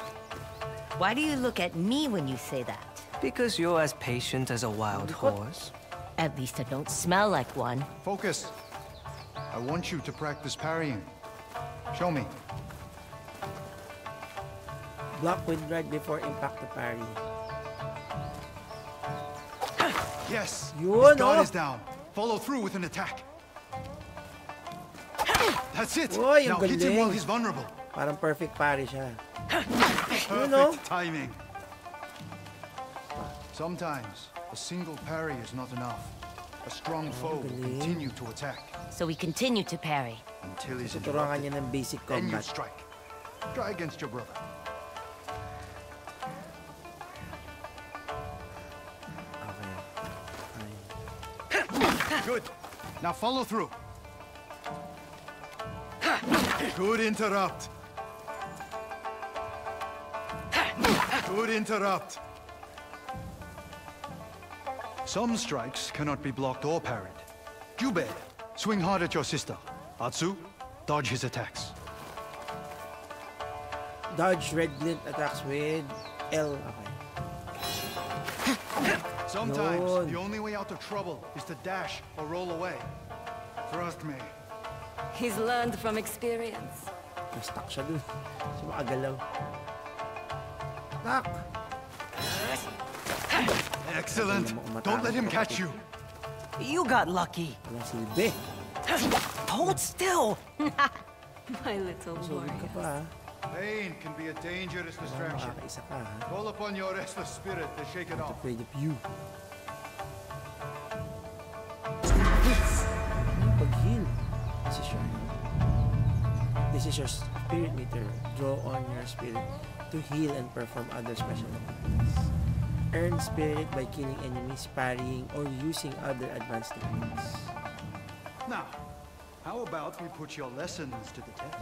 Why do you look at me when you say that? Because you're as patient as a wild horse. At least I don't smell like one. Focus. I want you to practice parrying. Show me. Block wind right before impact the parry. Yes. Yun, His guard oh. is down. Follow through with an attack. That's it. Uy, Now ang hit him galing. while he's vulnerable. Parang perfect parry siya. Perfect timing. Sometimes a single parry is not enough. A strong foe will continue to attack So we continue to parry. until he's Tuturuan interrupted. niya ng basic Then you combat. strike. Try against your brother. Good. Now follow through. Good interrupt. Good interrupt. Some strikes cannot be blocked or parried. Jubei, swing hard at your sister. Atsu, dodge his attacks. Dodge red glint attacks with L. Okay. Sometimes Yun. the only way out of trouble is to dash or roll away. Trust me. He's learned from experience. Na-stuck siya dun. So makagalaw. Tak! Excellent. Don't let him catch you. You got lucky. Wala silbi. Hold still. My little Solid ka pa, ha? Pain can be a dangerous distraction. Makakaisa ka, ha? Call upon your restless spirit to shake it off. Afraid of you. Pag-heal. This is your spirit meter. Draw on your spirit to heal and perform other special abilities. Earn spirit by killing enemies, parrying, or using other advanced techniques. Now, how about we put your lessons to the test?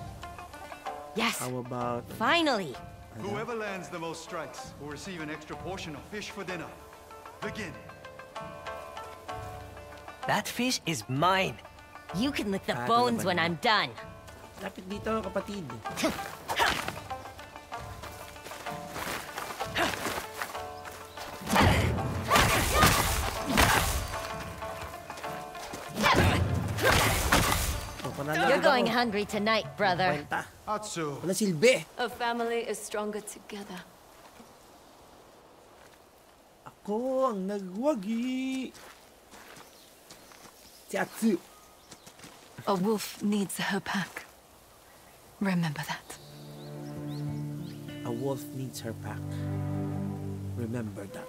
Yes. How about... Finally. Whoever lands the most strikes will receive an extra portion of fish for dinner. Begin. That fish is mine. You can lick the Ah, bones talaga when ba? I'm done. Lapit dito, kapatid. You're going hungry tonight, brother. Kwenta. Atsu. Wala silbi. A family is stronger together. Ako ang nagwagi. Si Atsu. A wolf needs her pack. Remember that. A wolf needs her pack. Remember that.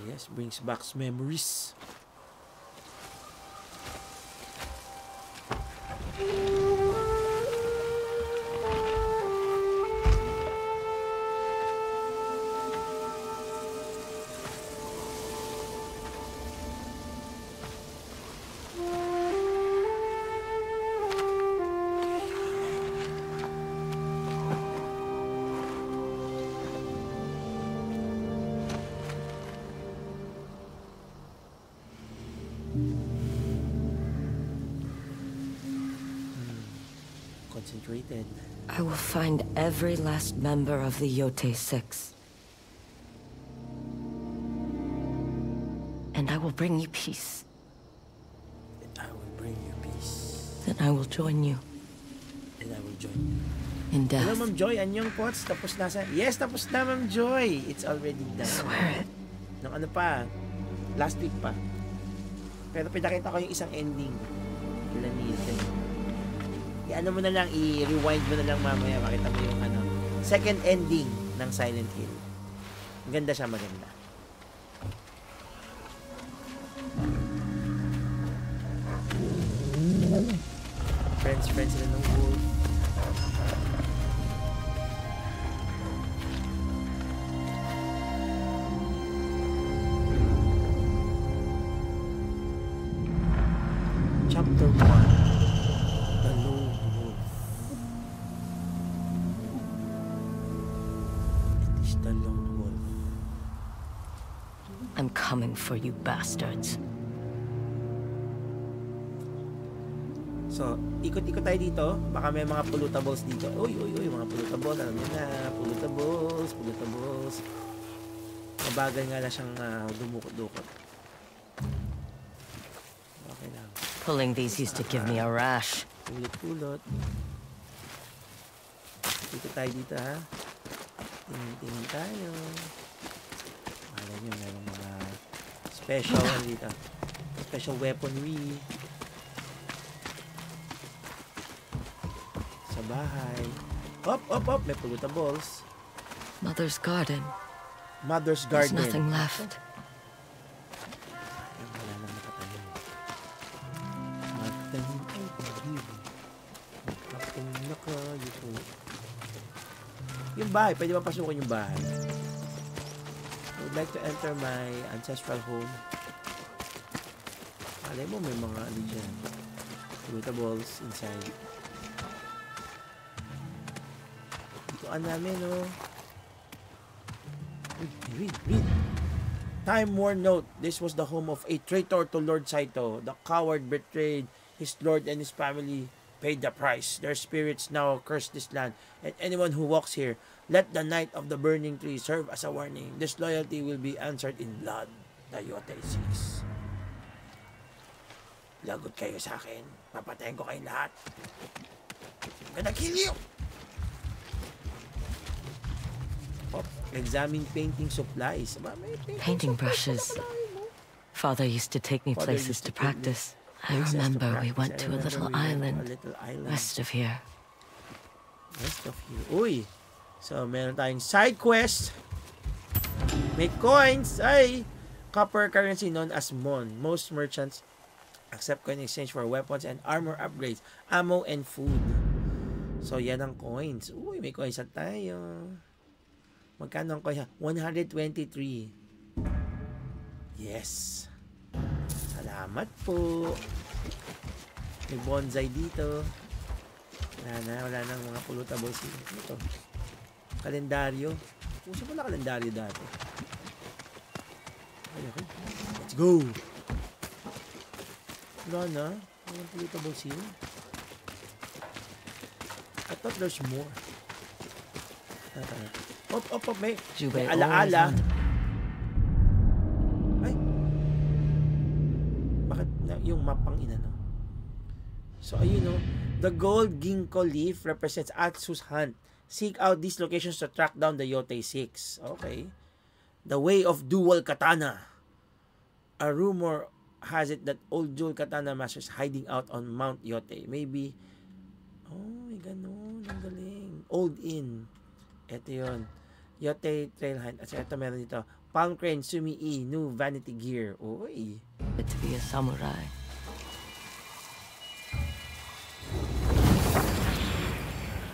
Yes, brings back memories. Concentrated. I will find every last member of the Yote Six. And I will bring you peace. I will bring I will join you. And I will join you. In death. Hello, Ma'am Joy. Anyong pots? Tapos nasa... Yes, tapos na, Ma'am Joy. It's already done. I swear it. Nung ano pa? Last week pa. Pero pinakita ko yung isang ending. Kila Nathan. I-ano mo na lang, i-rewind mo na lang mamaya. Makita mo yung ano. Second ending ng Silent Hill. Maganda siya, maganda. Friends sila ng wolf. Chapter 1. The Lone Wolf. It is the Lone Wolf. I'm coming for you bastards. So, ikot-ikot tayo dito. Baka may mga pollutables dito. Uy, mga pollutables. Alam niyo na, pollutables. Mabagal nga na siyang dumukot-dukot. Okay lang. Pulling these used to give me a rash. Pulot-pulot. Dito tayo dito, ha? Tingin tayo. Alam niyo, merong mga special dito. Special weaponry. Sa bahay. Op! May pollutables. Mother's garden. Mother's There's garden. nothing left. Wala nang nakatanim. Magtanim ay pag-ibig. Magkapong nakayupo. Yung bahay, pwede ba pasukin yung bahay? I would like to enter my ancestral home. Alay mo, may mga ano dyan. Pollutables inside. Ditoan namin, no? Read. Time-worn note. This was the home of a traitor to Lord Saito. The coward betrayed his lord and his family paid the price. Their spirits now curse this land, and anyone who walks here, let the night of the burning tree serve as a warning. Disloyalty will be answered in blood. The Yotei 6. Lagot kayo sa akin. Papatayin ko kayo lahat. I'm gonna kill you! Examine painting supplies. Painting brushes. Father used to take me places to practice. I remember we went to a little island west of here. West of here. Uy! So, meron tayong side quest. Make coins. Ay! Copper currency known as Mon. Most merchants accept coin in exchange for weapons and armor upgrades, ammo, and food. So, yan ang coins. Uy, may coins na tayo. Magkano ang coin? 123. Yes. Salamat po. May bonsai dito. Wala nang mga pollutables dito. Kalendaryo. Uso pala kalendaryo dati. Okay. Let's go. Wala na. Walang pollutables here. I thought there's more. Op, may alaala. Ay. Bakit yung map ang inano? So, ayun, no? The gold ginkgo leaf represents Atsu's hunt. Seek out these locations to track down the Yotei 6. Okay. The way of dual katana. A rumor has it that old dual katana master is hiding out on Mount Yotei. Maybe. Oh, may ganun. Ang galing. Old Inn. Ito yun. Yotei Trail Hunt. At ito meron dito. Palm Crane, Sumi-E, new vanity gear. Uy. To be a samurai.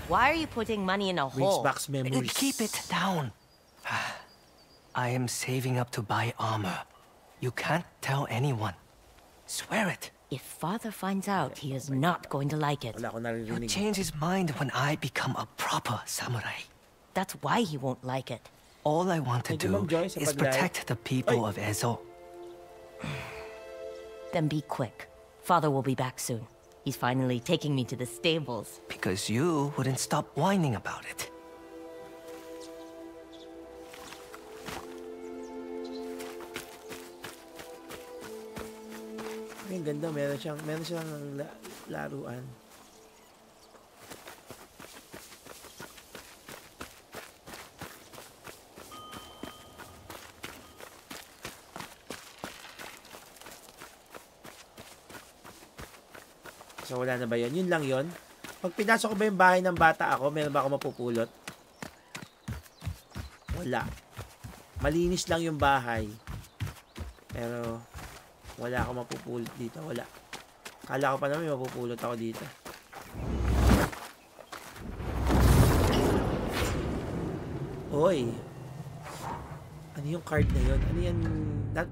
Why are you putting money in a hole? Brings back memories. Keep it down. I am saving up to buy armor. You can't tell anyone. Swear it. If Father finds out, he is not going to like it. He'll change his mind when I become a proper samurai. That's why he won't like it. All I want to do is protect the people of Ezo. Then be quick. Father will be back soon. He's finally taking me to the stables. Because you wouldn't stop whining about it. Ang ganda, meron siyang laruan. So, wala na ba yun? Yun lang yun. Pag pinasok ko ba yung bahay ng bata ako, meron ba ako mapupulot? Wala. Malinis lang yung bahay. Pero, wala ako mapupulot dito. Wala. Kala ko pa naman may mapupulot ako dito. Hoy. Ano yung card na yun? Ano yan?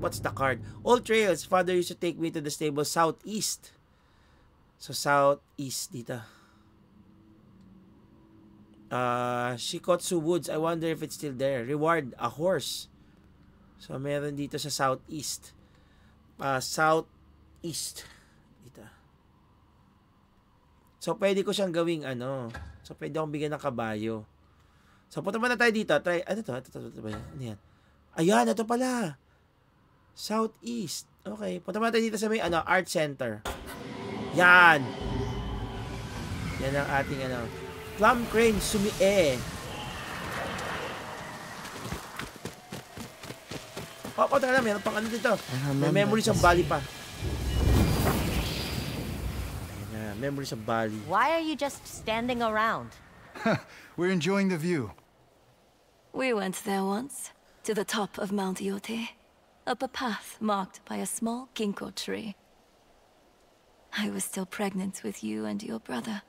What's the card? All trails. Father used to take me to the stable southeast. So, southeast dito. Shikotsu Woods. I wonder if it's still there. Reward, a horse. So, meron dito sa southeast. Southeast. Dito. So, pwede ko siyang gawing ano. So, pwede akong bigyan ng kabayo. So, punta muna tayo dito. Try, ano to? Ito ba yan? Ano yan? Ayan, ito pala. Southeast. Okay. Punta muna tayo dito sa may art center. Yan. Yan ang ating Plum Crane Sumie. Taka na, meron pang dito. May Memories of Bali pa. Ayan na, Memories of Bali. Why are you just standing around? We're enjoying the view. We went there once, to the top of Mount Yote, up a path marked by a small ginkgo tree. I was still pregnant with you and your brother.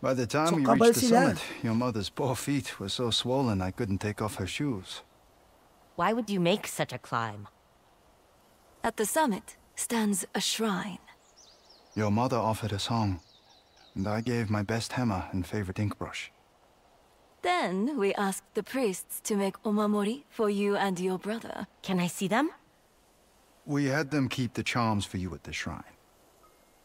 By the time we reached the summit, your mother's poor feet were so swollen I couldn't take off her shoes. Why would you make such a climb? At the summit stands a shrine. Your mother offered a song, and I gave my best hammer and favorite ink brush. Then we asked the priests to make omamori for you and your brother. Can I see them? We had them keep the charms for you at the shrine.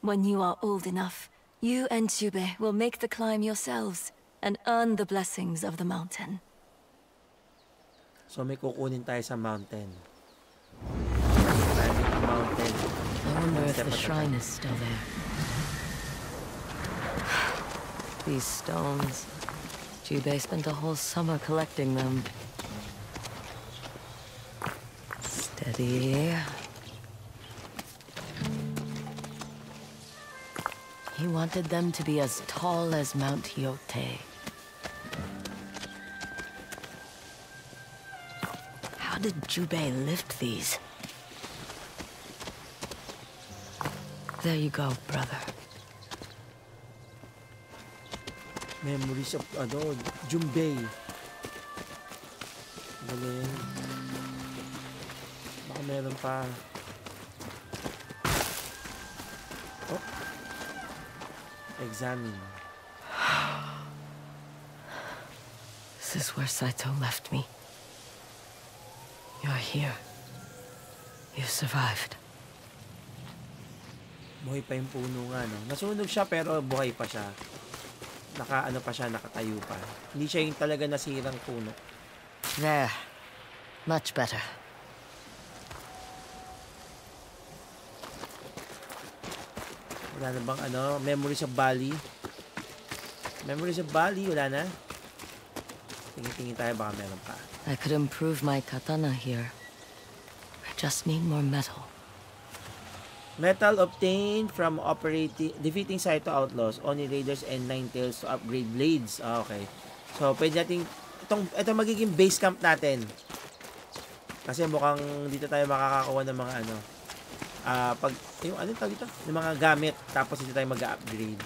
When you are old enough, you and Jube will make the climb yourselves and earn the blessings of the mountain. So may kukunin tayo sa mountain. I wonder if the shrine is still there. These stones. Jube spent a whole summer collecting them. Steady. He wanted them to be as tall as Mount Yote. How did Jube lift these? There you go, brother. Memories of, Jumbay. Galing. Baka meron pa. Oh. Examine. This is where Saito left me. You're here. You survived. Buhay pa yung puno nga, no? Nasunog siya pero buhay pa siya. Nakatayo pa. Hindi siya yung talaga nasirang puno. There. Much better. Wala na bang Memories of Bali? Memories of Bali, wala na? Tingin-tingin tayo, baka meron pa. I could improve my katana here. I just need more metal. Metal obtained from defeating Saito outlaws, Oni raiders, and Ninetales to upgrade blades. Okay. So, pwede natin, ito magiging base camp natin. Kasi mukhang dito tayo makakakuha ng mga yung dito? Yung mga gamit, tapos dito tayo mag-upgrade.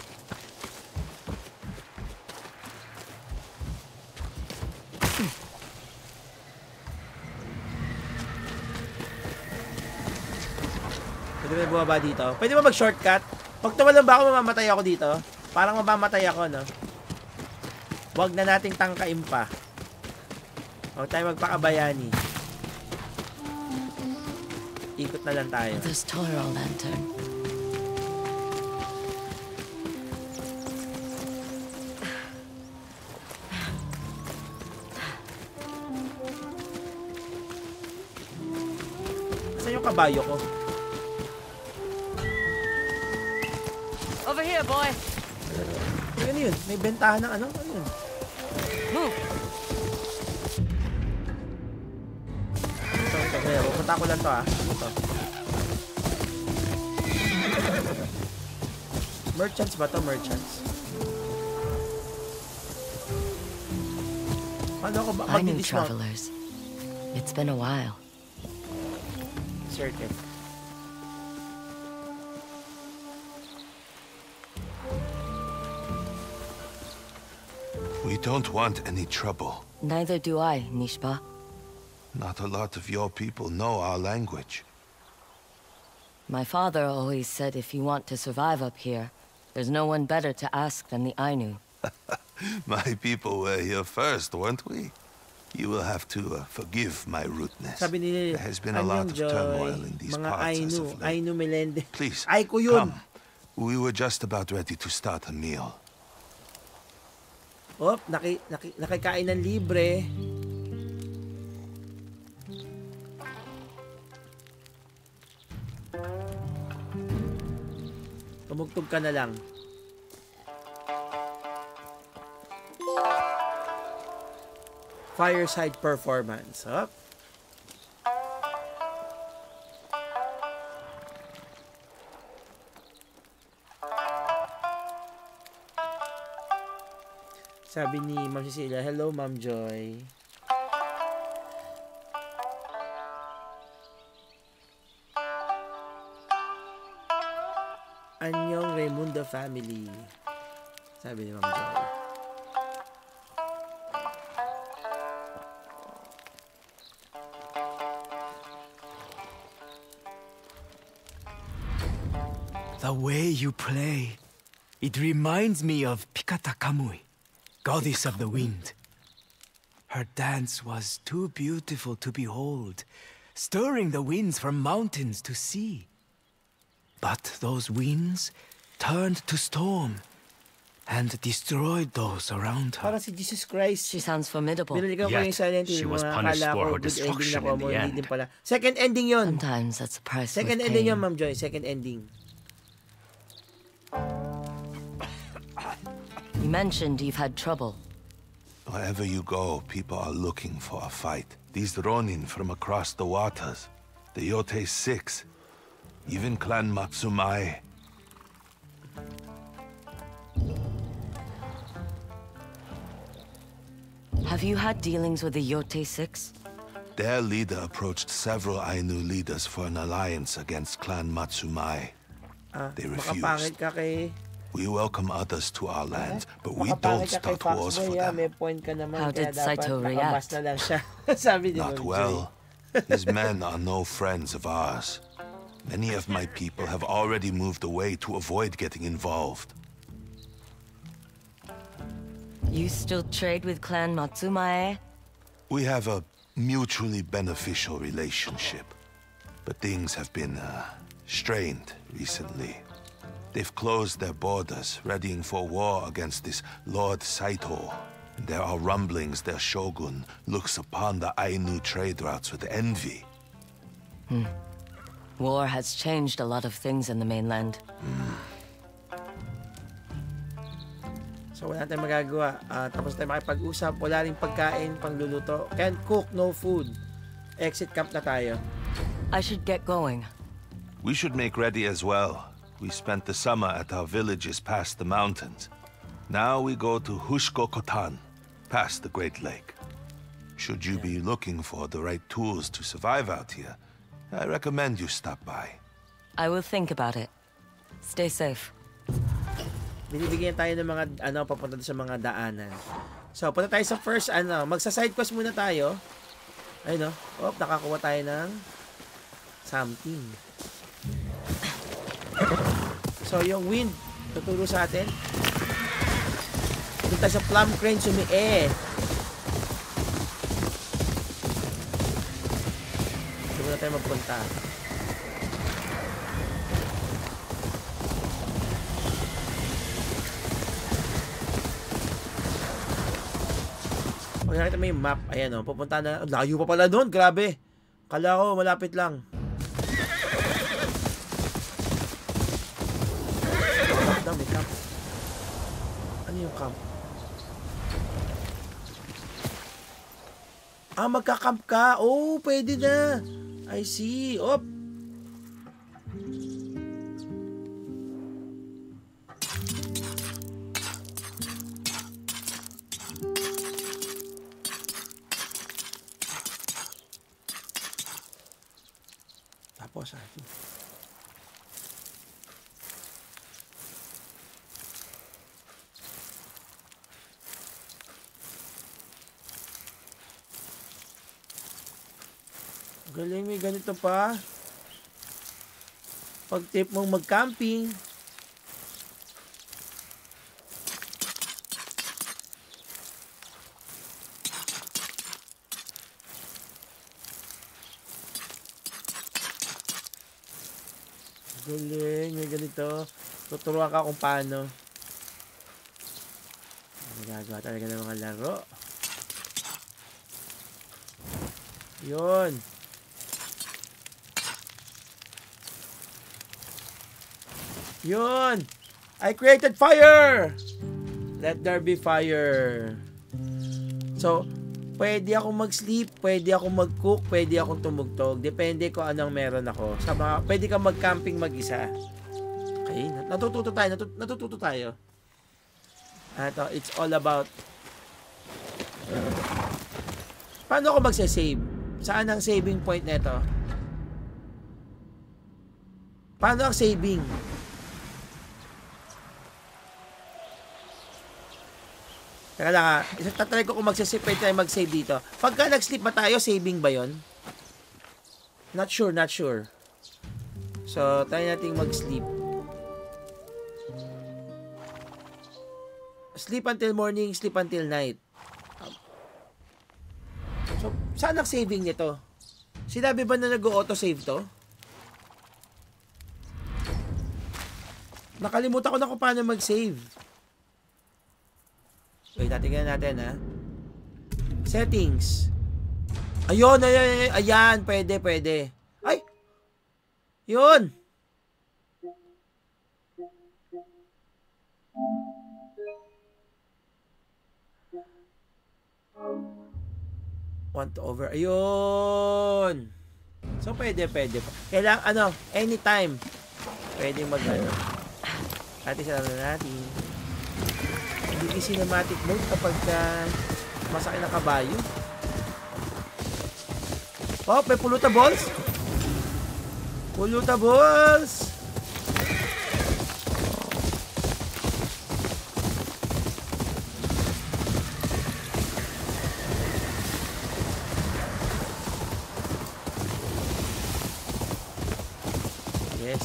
Pwede ba bumaba dito? Pwede ba mag-shortcut? Pag tumalon ba ako, mamamatay ako dito? Parang mamamatay ako, no? Huwag na nating tangkain pa. Huwag tayo magpakabayani. Ikot na lang tayo. This Toro lantern. Saan yung kabayo ko? ya, boy. Ano yun? May bentahan ng ano? Ano yun? Move. Ito. Kaya, pupunta ko lang to Ito. Merchants ba to? Merchants. Paano ako ba? I knew travelers. It's been a while. Circuit. We don't want any trouble. Neither do I, Nishba. Not a lot of your people know our language. My father always said if you want to survive up here, there's no one better to ask than the Ainu. My people were here first, weren't we? You will have to forgive my rudeness. Sabi nila, there has been a lot of turmoil in these mga parts Ainu, as of late. Ainu Melende. Please, Ay ko yun. come. We were just about ready to start a meal. Oh, nakikain ng libre. Tumugtog ka na lang. Fireside performance. Oh. Sabi ni Ma'am Cecilia, hello Ma'am Joy. Anyong Raimundo family. Sabi ni Ma'am Joy. The way you play, it reminds me of Pikata Kamui, goddess of the wind. Her dance was too beautiful to behold, stirring the winds from mountains to sea. But those winds turned to storm and destroyed those around her. Parang si Jesus Christ. She sounds formidable. Binalikan ko yung Silent Hill. she was Mga punished akala for ko, her good ending destruction na ko in mo, the hindi end. din pala. Second ending yun. Sometimes that's a price Second with ending pain. yun, Ma'am Joy. Second ending. You mentioned you've had trouble. Wherever you go, people are looking for a fight. These Ronin from across the waters, the Yote 6, even Clan Matsumai. Have you had dealings with the Yote 6? Their leader approached several Ainu leaders for an alliance against Clan Matsumai. They refused. Makapangit ka kay... We welcome others to our land, but we don't start wars for them. May point ka naman. How did Saito react? Na lang siya. Sabi ni Not Ma'am well. His men are no friends of ours. Many of my people have already moved away to avoid getting involved. You still trade with Clan Matsumae? We have a mutually beneficial relationship, but things have been strained recently. They've closed their borders, readying for war against this Lord Saito. There are rumblings their shogun looks upon the Ainu trade routes with envy. War has changed a lot of things in the mainland. So wala tayong magagawa. Tapos tayo makipag-usap. Wala rin pagkain, pangluluto. Can't cook, no food. Exit camp na tayo. I should get going. We should make ready as well. We spent the summer at our villages past the mountains. Now we go to Hushko-Kotan, past the Great Lake. Should you be looking for the right tools to survive out here, I recommend you stop by. I will think about it. Stay safe. Binibigyan tayo ng mga, papunta sa mga daanan. So, punta tayo sa first, magsa-side quest muna tayo. Ayun, nakakuha tayo ng something. So, yung wind, tuturo sa atin. Punta sa Plum Crane Sumi-e. Ito muna tayo magpunta. Pag nakita mo yung map, ayan pupunta na. Layo pa pala doon, grabe. Kala ko, malapit lang. May camp. magkakamp. Magkakamp ka. Oh, pwede na. I see. Op. Tapos, galing, may ganito pa. Pag tip mong mag-camping. Galing, may ganito. Tuturuan ka kung paano. Nagagawa talaga ng mga laro. Yun. Yun! I created fire! Let there be fire. So, pwede akong mag-sleep, pwede akong mag-cook, pwede akong tumugtog. Depende kung anong meron ako. Pwede kang mag-camping mag-isa. Okay? Natututo tayo. Ito, it's all about... Paano ako magse-save? Saan ang saving point nito? Paano ang saving? Teka lang ha. Tatry ko kung magsasave. Pwede tayo mag-save dito. Pagka nag-sleep ba tayo, saving ba yun? Not sure. So, tayo nating mag-sleep. Sleep until morning, sleep until night. So, saan ang saving nito? Sinabi ba na nag-auto-save to? Nakalimutan ko na kung paano mag-save. Wait, tingnan natin ha. Settings. Ayun. Ayan, pwede. Ay! Yun! Want to over. Ayun! So, pwede. Kailangan, anytime. Pwede mag-ano. Sila na natin. Hindi cinematic mode kapag masakit na kabayo. Oh, may pulutables. Yes.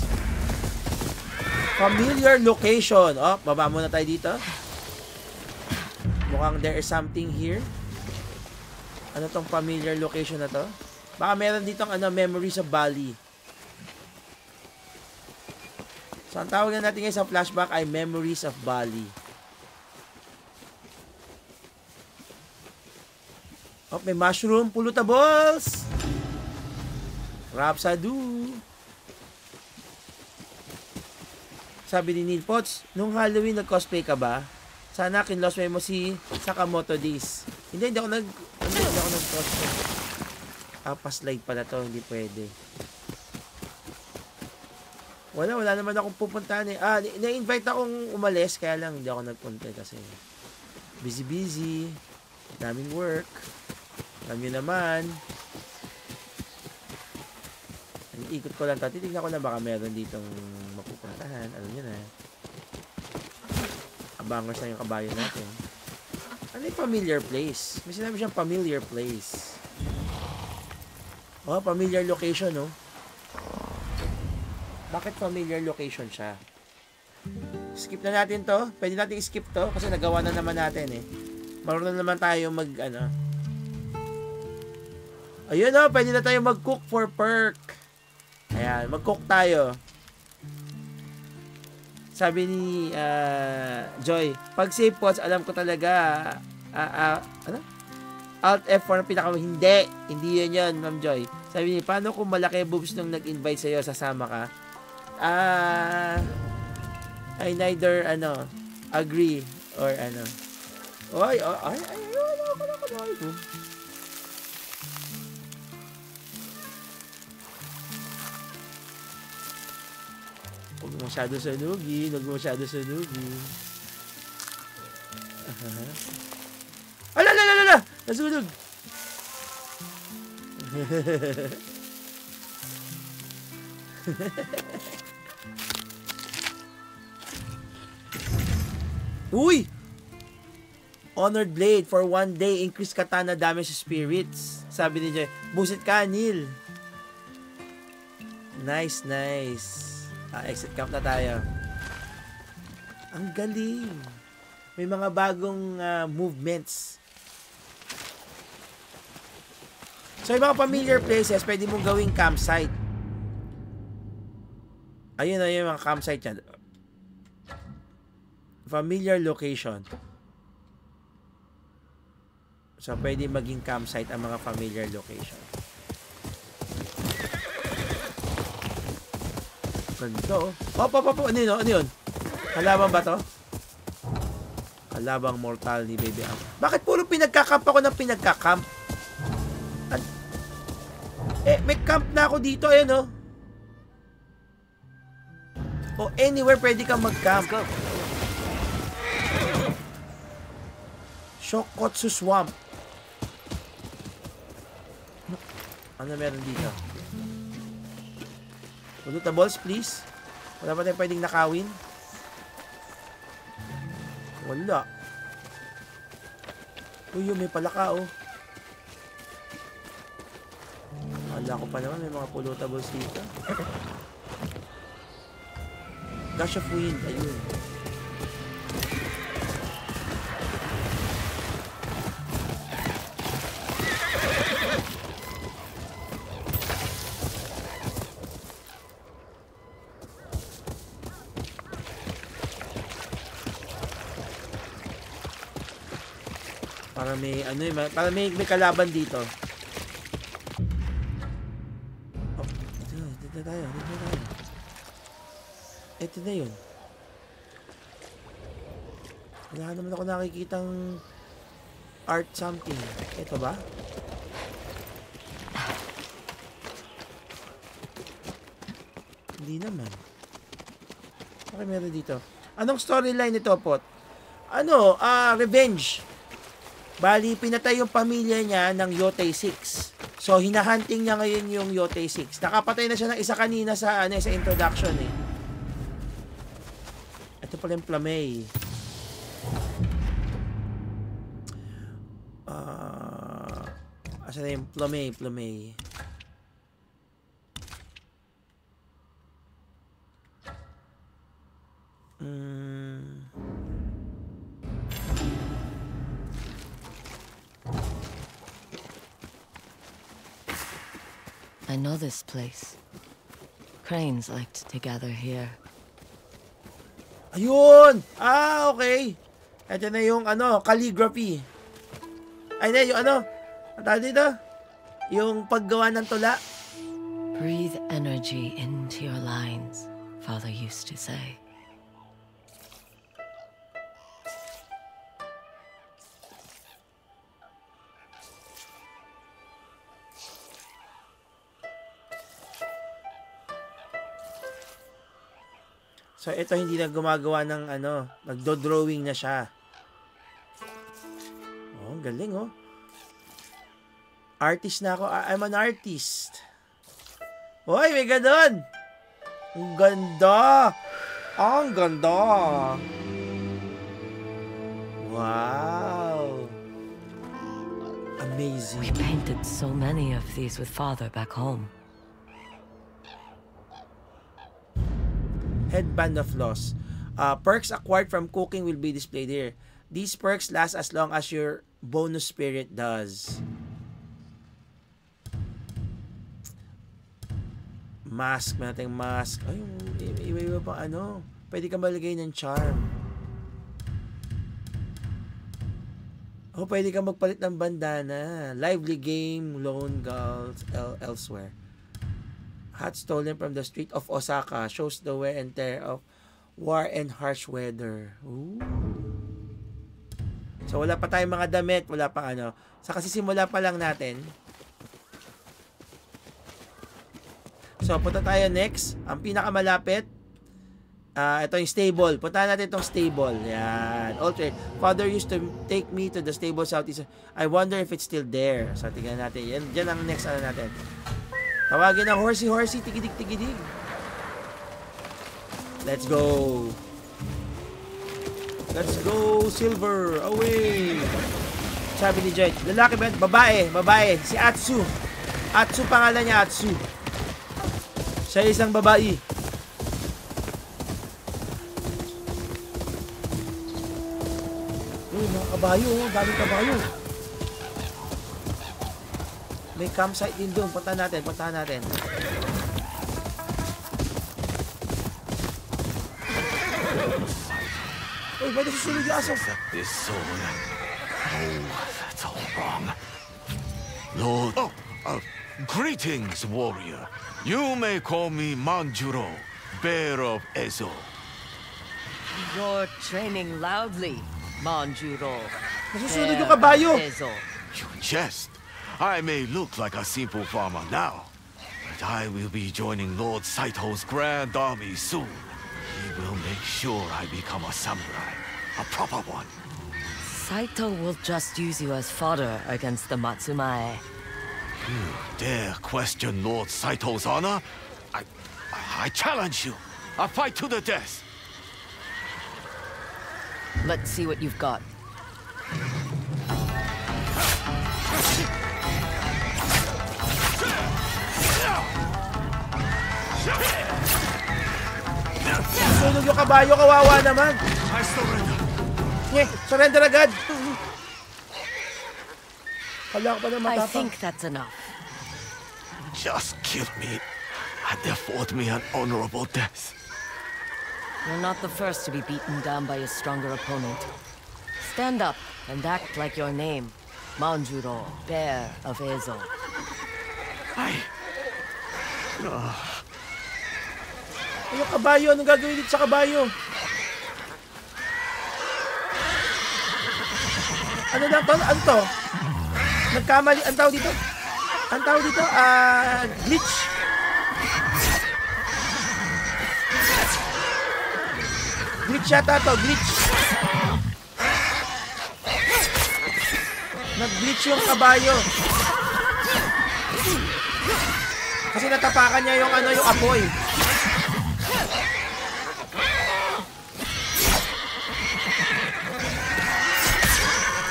Familiar location. Oh, baba muna tayo dito. Mukhang there is something here. Ano tong familiar location na to? Baka meron ditong Memories of Bali. So, ang tawag na natin ngayon sa flashback ay Memories of Bali. Oh, may mushroom, pulutables! Rhapsody. Sabi ni Neil Potts, nung Halloween nag-cosplay ka ba? Sana kinloss mo si Sakamoto Days. Hindi ako nag-cosplay. Pa-slide pala to, hindi pwede. Wala naman akong pupuntahan eh. Na-invite akong umalis, kaya lang hindi ako nagpunta kasi busy. Daming work. Alam nyo naman. Ikot ko lang ito. Titignan ko lang baka meron ditong mapupuntahan. Alam nyo na. Abangers na yung kabayo natin. Ano yung familiar place? May sinabi siyang familiar place. Oh, familiar location, no? Bakit familiar location siya? Skip na natin to. Pwede natin skip to kasi nagawa na naman natin eh. Marunong naman tayo Ayun o, pwede na tayo mag-cook for perk. Ayan, mag-cook tayo. Sabi ni Joy, pag save pods, alam ko talaga ano? Alt F4 na pinaka hindi yan Ma'am Joy. Sabi ni, paano kung malaki boobs nung nag-invite sa'yo, sasama ka? I neither agree Or ano. Ay, wala ko. Huwag mo masyado sunugin. Ala! Nasunog! Uy! Honored Blade for 1 day. Increase katana damage to spirits. Sabi ni Joy. Busit ka, Neil. Nice. Exit camp na tayo. Ang galing. May mga bagong movements. So, yung mga familiar places, pwede mong gawing campsite. Ayun na yung mga campsite yan. Familiar location. So, pwede maging campsite ang mga familiar location. Ganito. Ano yun? Kalabang ba to? Kalabang mortal ni Baby Am. Bakit puro pinagkakamp ako ng pinagkakamp? May camp na ako dito, ayan, oh. Anywhere pwede kang mag-camp. Shokotsu Swamp. Ano meron dito? Lootables, please. Wala pa tayong pwedeng nakawin? Wala. Uy, may palaka, oh. Wala ko pa naman, may mga lootables dito. Gush of Wind, ayun. Para may kalaban dito. Oh, dito tayo. Ito na yun. Wala naman ako nakikitang art something. Ito ba? Hindi naman. Okay, meron dito. Anong storyline nito, Pot? Revenge. Bali, pinatay yung pamilya niya ng Yotei 6. So, hinahunting niya ngayon yung Yotei 6. Nakapatay na siya ng isa kanina sa introduction, eh. Ito pala yung Flamey. Asa na yung Flamey. I know this place. Cranes liked to gather here. Ayun! Okay. Ito na yung, calligraphy. Ay na, yung ang tawag dito? Yung paggawa ng tula. Breathe energy into your lines, Father used to say. So, ito hindi na gumagawa ng nagdo-drawing na siya. Oh, galing, oh. Artist na ako. I'm an artist. Hoy, may ganun! Ang ganda! Ang ganda! Wow! Amazing. We painted so many of these with Father back home. Headband of Loss. Perks acquired from cooking will be displayed here. These perks last as long as your bonus spirit does. Mask. May natin mask. Ay, iba-iba pa pwede ka malagay ng charm. Oh, pwede ka magpalit ng bandana. Lively game, lone girls, elsewhere. Hat stolen from the street of Osaka shows the wear and tear of war and harsh weather. Ooh. So, wala pa tayong mga damit, wala pa ano. Sa kasisimula pa lang natin. So, punta tayo next. Ang pinakamalapit. Ito yung stable. Puntahan natin itong stable. Yan. Alternate. Father used to take me to the stable southeast. I wonder if it's still there. So, tingnan natin. Yan ang next ano natin. Tawagin ng horsey. Tigidig. Let's go. Let's go, Silver. Away. Sabi ni Joy. Lalaki ba? Babae. Si Atsu. Atsu pangalan niya, Atsu. Siya isang babae. Uy, mga kabayo. Daming kabayo. May campsite din doon. Puntahan natin. Uy, ba't susunod yung aso? This sword. Oh, that's all wrong. Lord. Greetings, warrior. You may call me Manjuro, bear of Ezo. You're training loudly, Manjuro. Nasusunod yung kabayo. You jest. I may look like a simple farmer now, but I will be joining Lord Saito's grand army soon. He will make sure I become a samurai, a proper one. Saito will just use you as fodder against the Matsumae. You dare question Lord Saito's honor? I challenge you. A fight to the death. Let's see what you've got. Sunog yung kabayo, kawawa naman. Surrender agad. Kala ko pa na matapang. I think that's enough. Just kill me and afford me an honorable death. You're not the first to be beaten down by a stronger opponent. Stand up and act like your name. Manjuro, bear of Ezo. Yung kabayo, anong gagawin dito sa kabayo? Ano na to? Ano to? Nagkamali, ang tawag dito? Glitch. Glitch yata to, glitch. Nag-glitch yung kabayo. Kasi natapakan niya yung yung apoy.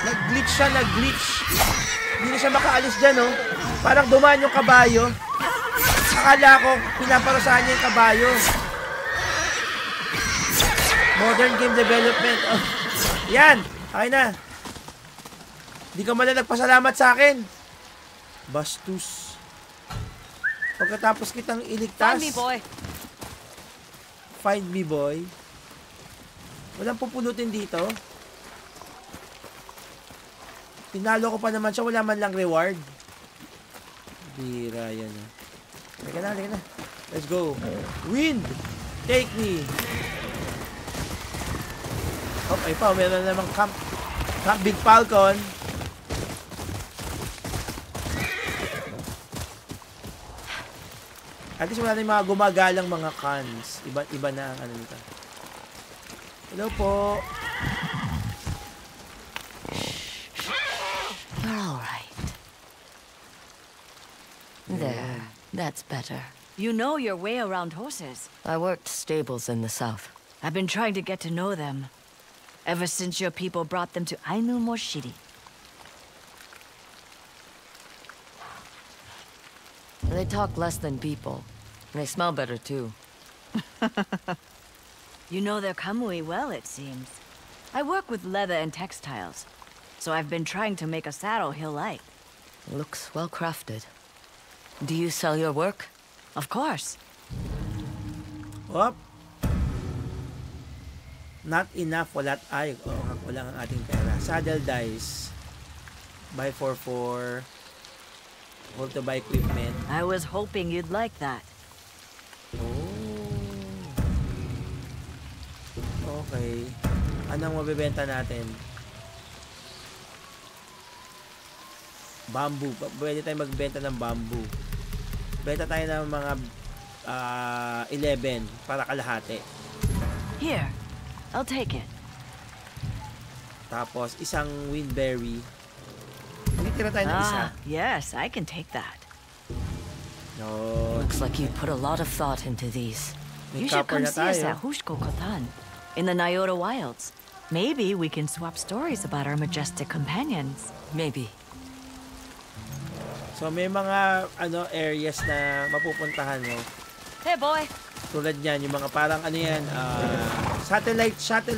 Nag-glitch siya, Hindi na siya makaalis dyan, oh. Parang dumaan yung kabayo. Akala ko, pinaparusahan niya yung kabayo. Modern game development. Oh. Yan, okay na. Hindi ka man na nagpasalamat sa akin. Bastos. Pagkatapos kitang iligtas. Find me, boy. Find me, boy. Walang pupulutin dito. Tinalo ko pa naman siya. Wala man lang reward. Bira yan. Lika na. Let's go. Wind! Take me! Oh, ay pa. Meron namang Camp Big Falcon. At least wala na yung mga gumagalang mga cans. Iba na ang ano nito. Hello po. You're all right. There. That's better. You know your way around horses. I worked stables in the south. I've been trying to get to know them. Ever since your people brought them to Ainu Moshiri. They talk less than people. They smell better, too. You know their kamui well, it seems. I work with leather and textiles, so I've been trying to make a saddle he'll like. Looks well crafted. Do you sell your work? Of course. Op. Not enough. Wala ang ating pera. Saddle dice. Buy 4-4. Hold to buy equipment. I was hoping you'd like that. Okay. Anong mabibenta natin? Bamboo. Pwede tayo magbenta ng bamboo. Benta tayo ng mga 11 para kalahati. Here, I'll take it. Tapos, isang windberry. Tira tayo ng isa. Yes, I can take that. No. Looks like you put a lot of thought into these. You should come see us at Hushko Kotan, in the Nyota Wilds. Maybe we can swap stories about our majestic companions. Maybe. So may mga areas na mapupuntahan mo. Hey boy. Tulad niyan, yung mga parang satellite shops.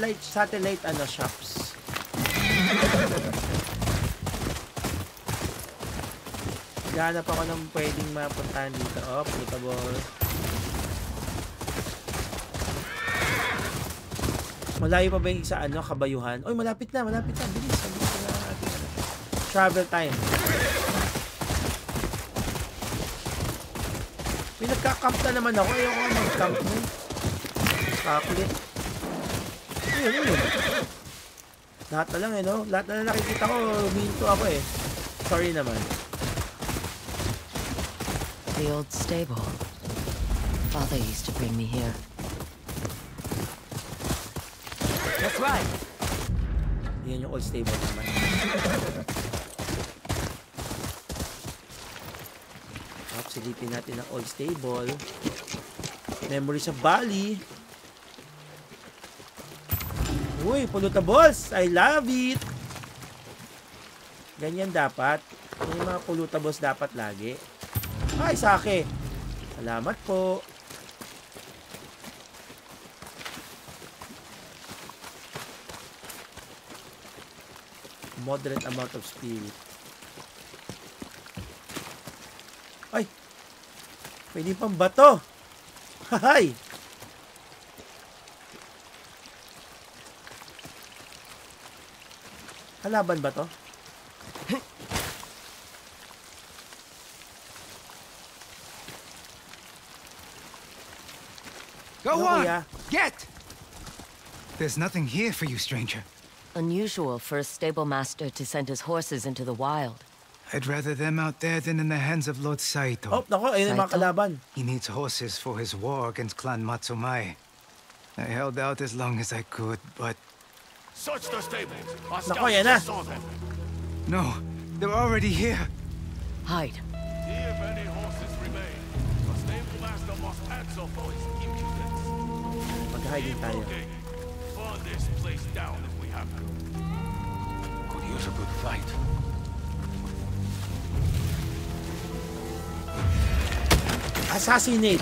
Hanap ako ng pwedeng mapuntahan dito. Oh, portable. Malayo pa ba yung sa kabayuhan? Oy, malapit na. Bilis. Travel time. May nagka-camp na naman ako. Ayoko mag-camp mo. Kaklit. Ayun. Lahat na lang no? Lahat na nakikita ko, huminto ako Sorry naman. The old stable. Father used to bring me here. That's right. Yan yung old stable naman. Silipin natin ang old stable. Memory sa Bali. Uy, pulutables! I love it! Ganyan dapat. Yung mga pulutables dapat lagi. Ay, sake! Salamat po. Moderate amount of spirit. Ay! Pwede pang bato! Hahay! Kalaban ba to? Go on! Get! There's nothing here for you, stranger. Unusual for a stable master to send his horses into the wild. I'd rather them out there than in the hands of Lord Saito. Oh, nako, ayun yung mga kalaban. He needs horses for his war against Clan Matsumai. I held out as long as I could, but... Search the stables. Our Nako, yan na. saw them. No, they're already here. Hide. See if any horses remain. The stable master must answer for his impudence. Mag-hiding tayo. Burn this place down if we have to. Could use a good fight. Assassinate!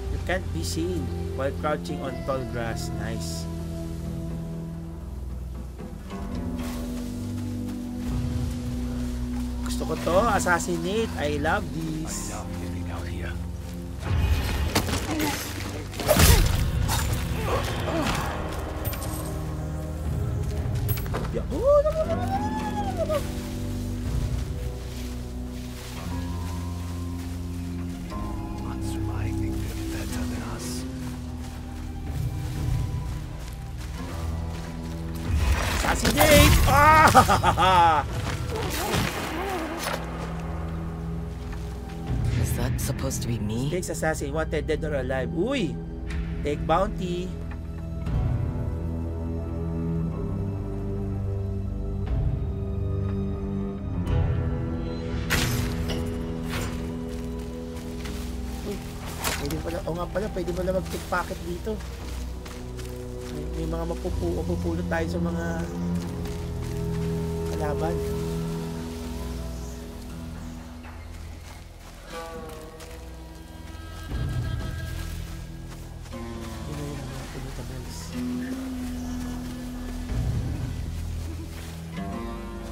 You can't be seen while crouching on tall grass. Nice. Gusto ko to. Assassinate. I love this. I love living out here. Yeah. Matsumai think they're better than us. Assassinate! Ah! Is that supposed to be me? Takes assassin. Wanted, dead or alive. Uy! Take bounty. Pwede pala, o nga pala, pwede pala mag-pickpocket dito. May mga mapupulot tayo sa mga kalaban.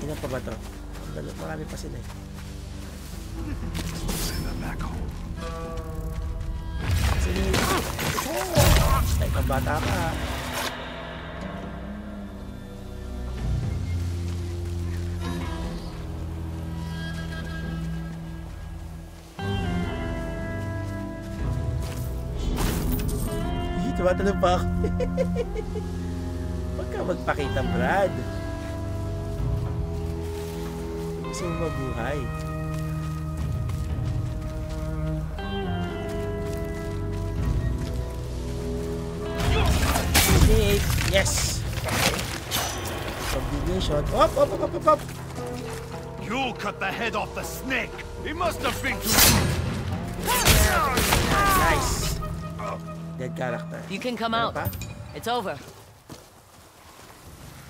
Ilan pa ba ito? Marami pa sila eh. Ay, kang bata ka. Tumatalong pa ako. Huwag ka magpakita, Brad. Gusto mo mabuhay. Snake! Yes! Combination. Op! You cut the head off the snake! He must have been too... Nice! Dead character. You can come out. It's over.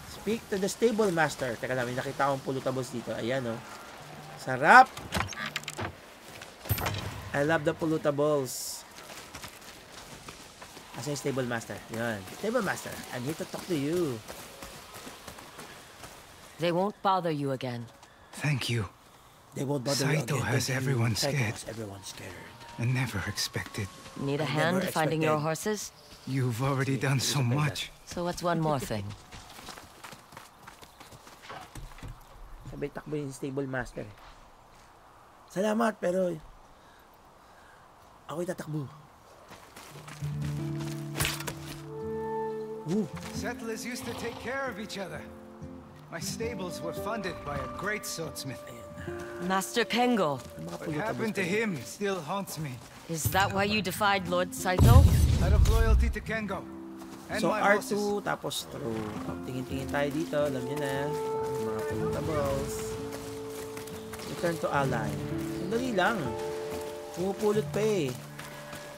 Speak to the stable master. Teka lang, may nakita akong pulutables dito. Ayan, oh. Sarap! I love the pulutables. Asa yung stable master? Yan. Stable master, I'm here to talk to you. They won't bother you again. Thank you. They won't bother Saito you again. has everyone Saito scared. has everyone scared. I never expected. Need a hand finding your horses? You've already done so much. So what's one more thing? Sabay takbo yung stable master. Salamat, pero ako'y tatakbo. Ooh. Settlers used to take care of each other. My stables were funded by a great swordsmith. Master Kengo. What happened to him still haunts me. Is that why you defied Lord Saito? Out of loyalty to Kengo. And So my R2, horses. tapos through. Tingin-tingin tayo dito. Alam nyo na. Mga pulutables. Return to ally. Sandali lang. Pumupulot pa eh.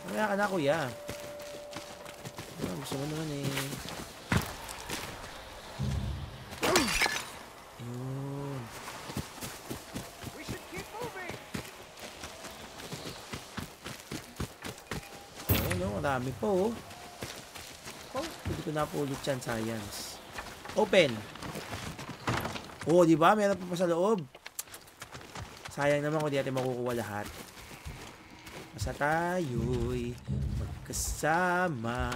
Mamaya ka na, kuya. Gusto mo naman eh. Yun. We should keep moving. Ayun, no, marami po. Oh, hindi ko napulot yan, science. Open. Oh, di ba? Meron pa sa loob. Sayang naman kung di natin makukuha lahat. Basta tayo'y magkasama.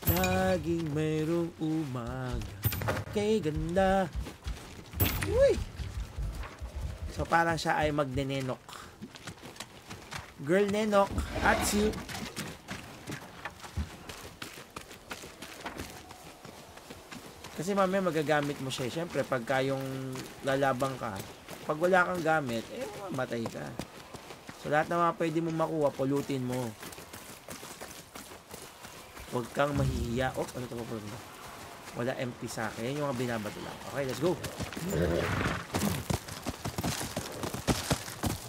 Laging mayroong umaga. Kay ganda. Uy! So parang siya ay magnenenok. Girl nenok. Atsu. Kasi mamaya magagamit mo siya. Siyempre, pagka yung lalabang ka, pag wala kang gamit, eh, mamatay ka. So, lahat na mga pwede mong makuha, pulutin mo. Huwag kang mahihiya. Oh, ano ito pa po? Wala MP sa akin. Yung mga binabato lang. Okay, let's go.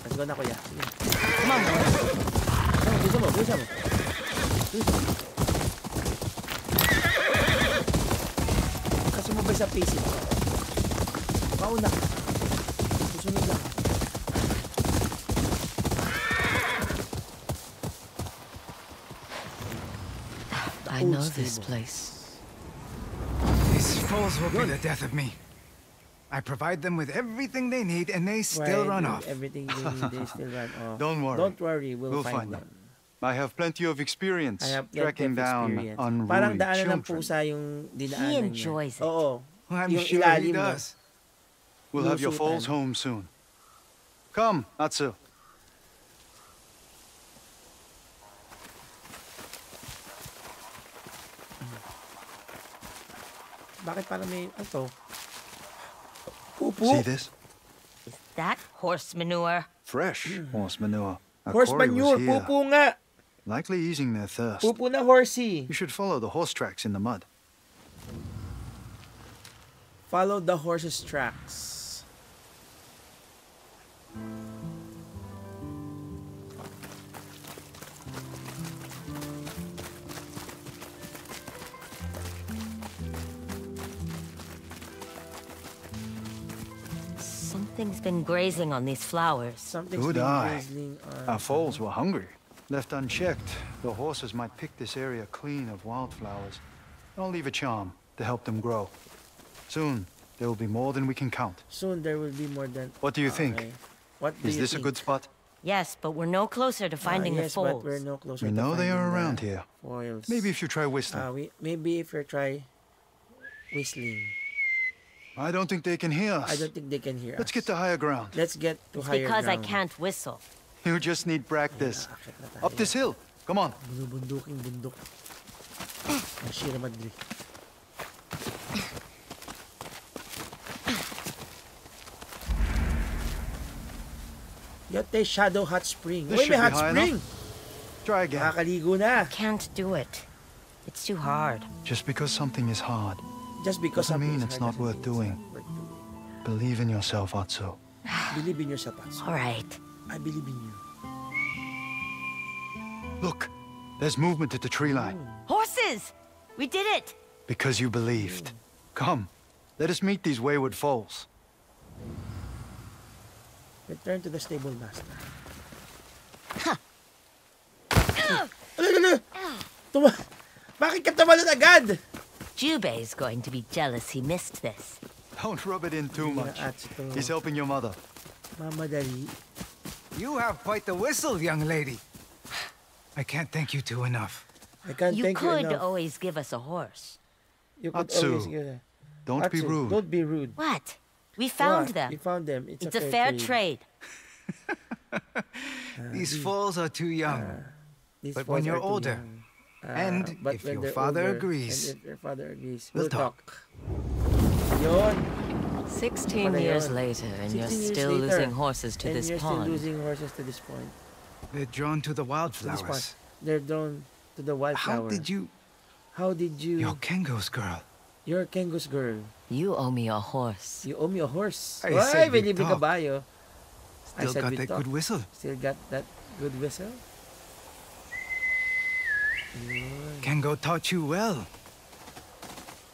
Let's go na, kuya. Come on, boy. Bisa mo. Kasi mo ba sa PC? Mauna. Susunod lang. I know this place. These fools will be the death of me. I provide them with everything they need, and they still run off. Everything they need, they still run off. Don't worry. Don't worry, we'll find them. I have plenty of experience I have tracking down unruly Parang daanan ng children. pusa yung dinaanan He niya. enjoys it. Oo. I'm Yung sure he ilalim mo. does. We'll have your Lusutan. foals home soon. Come, Atsu. Bakit parang may, ano to? Pupu. See this? Is that horse manure? Fresh horse manure. A Horse quarry was manure, here, pupu nga. likely easing their thirst. Pupu na horsey. You should follow the horse tracks in the mud. Follow the horse's tracks. Something's been grazing on these flowers. Something's Good been eye. drizzling on- Our foals were hungry. Left unchecked, the horses might pick this area clean of wildflowers. I'll leave a charm to help them grow. Soon, there will be more than we can count. Soon there will be more than... What do you think? Okay. What do Is you this a think? good spot? Yes, but we're no closer to finding yes, the but foals. we're no closer We to know they are finding around the here. foils. Maybe if you try whistling. Maybe if you try whistling. I don't think they can hear us. I don't think they can hear Let's us. get to higher ground. Let's get to It's higher because I ground. can't whistle. You just need practice. Up this hill. Come on. Bunduking bundok. Ang Shira Madrid. Yote Shadow Hot Spring. This Uy, may should be hot high spring. enough. Try again. Nakakaligo na. Can't do it. It's too hard. Just because something is hard Just because doesn't something mean is it's hard not worth doing. Believe in yourself, Atsu. Believe in yourself, Atsu. All right. I believe in you. Look, there's movement at the tree line. Horses! We did it! Because you believed. Come, let us meet these wayward foals. Return to the stable master. Bakit ka tumalon agad? Jubei's going to be jealous he missed this. Don't rub it in too much. He's helping your mother. Mamadali. You have quite the whistle, young lady. I can't thank you two enough. I can't You thank you could enough. always give us a horse. You could Atsu, always give a- don't be Atsu, rude. Don't be rude. What? We found What? them. We found them. It's a fair trade. These foals are too young. These But foals when you're are too older, young. and But if when your they're father older, agrees, and if your father agrees, we'll talk. Yun. 16 Pala years yun. later, and you're 16 years still later, losing horses to and this you're pond. still losing horses to this point. they're drawn to the To this pond. wildflowers. They're drawn to the wildflower. How did you... Your You're Kengo's girl. You're Kengo's girl. You owe me a horse. You owe me a horse. I Ay, said we believe talk. kabayo. I Still said got we that talk. good whistle. Still got that good whistle. Kengo taught you well.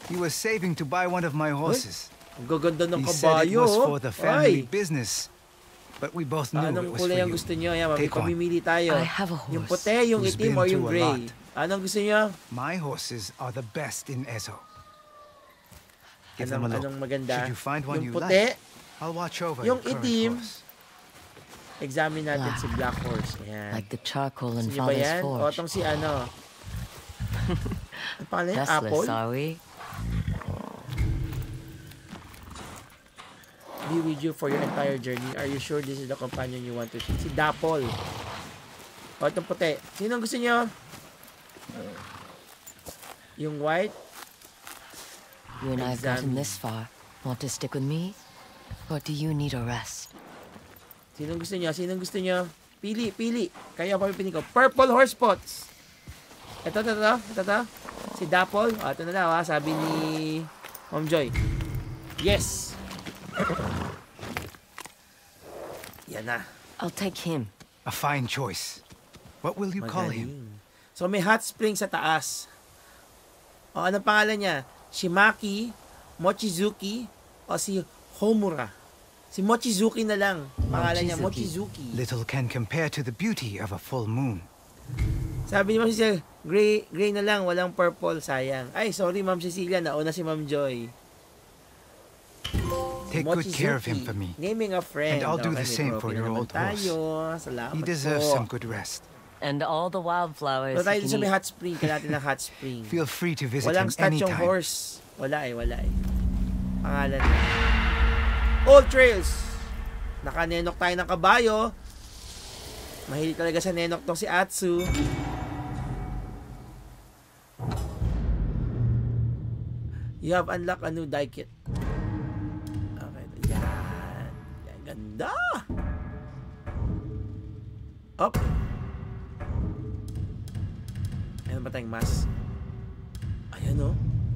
He was saving to buy one of my horses. Ang gaganda ng He said it kabayo. was for the family Ay. business. But we both knew Anong it was for kulay ang you. gusto nyo? Yan, Take one. pamimili tayo. I have a horse. Yung puti, yung who's itim, been or yung through a gray. lot. Anong gusto nyo? My horses are the best in Ezo. Give them a look. Anong maganda? Should you find one Yung you puti, like, I'll watch over yung your current itim. horse. Examine natin si Black Horse. Ayan. Like the charcoal in Gusto nyo ba Father's yan? O forge. itong si ano? Ano pangalan yan? Restless, Apple? are we? Be with you for your entire journey. Are you sure this is the companion you want to see? Si Dapple. O itong puti. Sinong gusto nyo? Yung white? You and I have gotten this far. Want to stick with me? Or do you need a rest? Sinong gusto nyo? Sinong gusto nyo? Pili, pili. Kayo ang pipili ko. Purple horse spots. Ito. Si Dapple. O, ito na daw ha. Sabi ni Mom Joy. Yes. Yan na. I'll take him. A fine choice. What will you call him? Magaling. So may hot spring sa taas. O anong pangalan niya? Shimaki, Mochizuki, o si Homura? Si Mochizuki na lang. Pangalan niya, Mochizuki. Little can compare to the beauty of a full moon. Sabi ni Ma'am Cecilia, gray na lang, walang purple, sayang. Ay, sorry Ma'am Cecilia, nauna si Ma'am Joy. Take good care of him for me. Naming a friend. And I'll do Okay, the may same trophy for na your naman old horse. tayo. Salamat He deserves po. some good rest. And all the wildflowers So tayo he sa can may eat. hot spring, kailangan natin ng hot spring. Feel free to visit Walang him stat yung anytime. horse. Wala eh. Pangalan na. Old Trails. Nakanenok tayo ng kabayo. Mahilig talaga sa nenok tong si Atsu. You have unlocked a new die kit. Okay. Yan. Yan. Ganda. Up. Ayan ba tayong mask? Ayan o.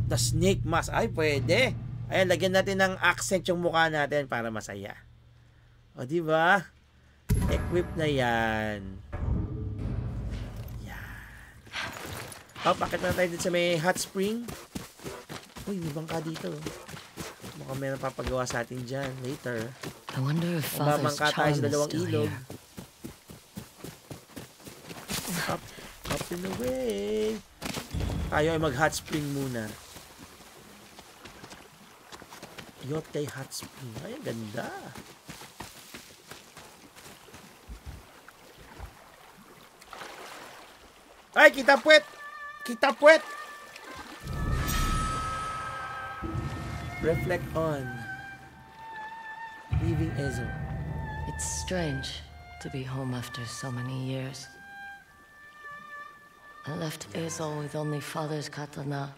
The snake mask. Ay, pwede. Ayan, lagyan natin ng accent yung mukha natin para masaya. O, diba? Equip na yan. Yan. O, bakit na tayo dito sa may hot spring? Uy, may bangka dito. Mukhang may napapagawa sa atin dyan later. I wonder if Father's Mamangka tayo charm sa is dalawang still ilog. here. Up and away. Tayo ay mag-hot spring muna. Yote Hot Spring. Ay, ganda. Ay, kita puwet! Kita puwet! Reflect on. Leaving Ezo. It's strange to be home after so many years. I left Ezo with only Father's katana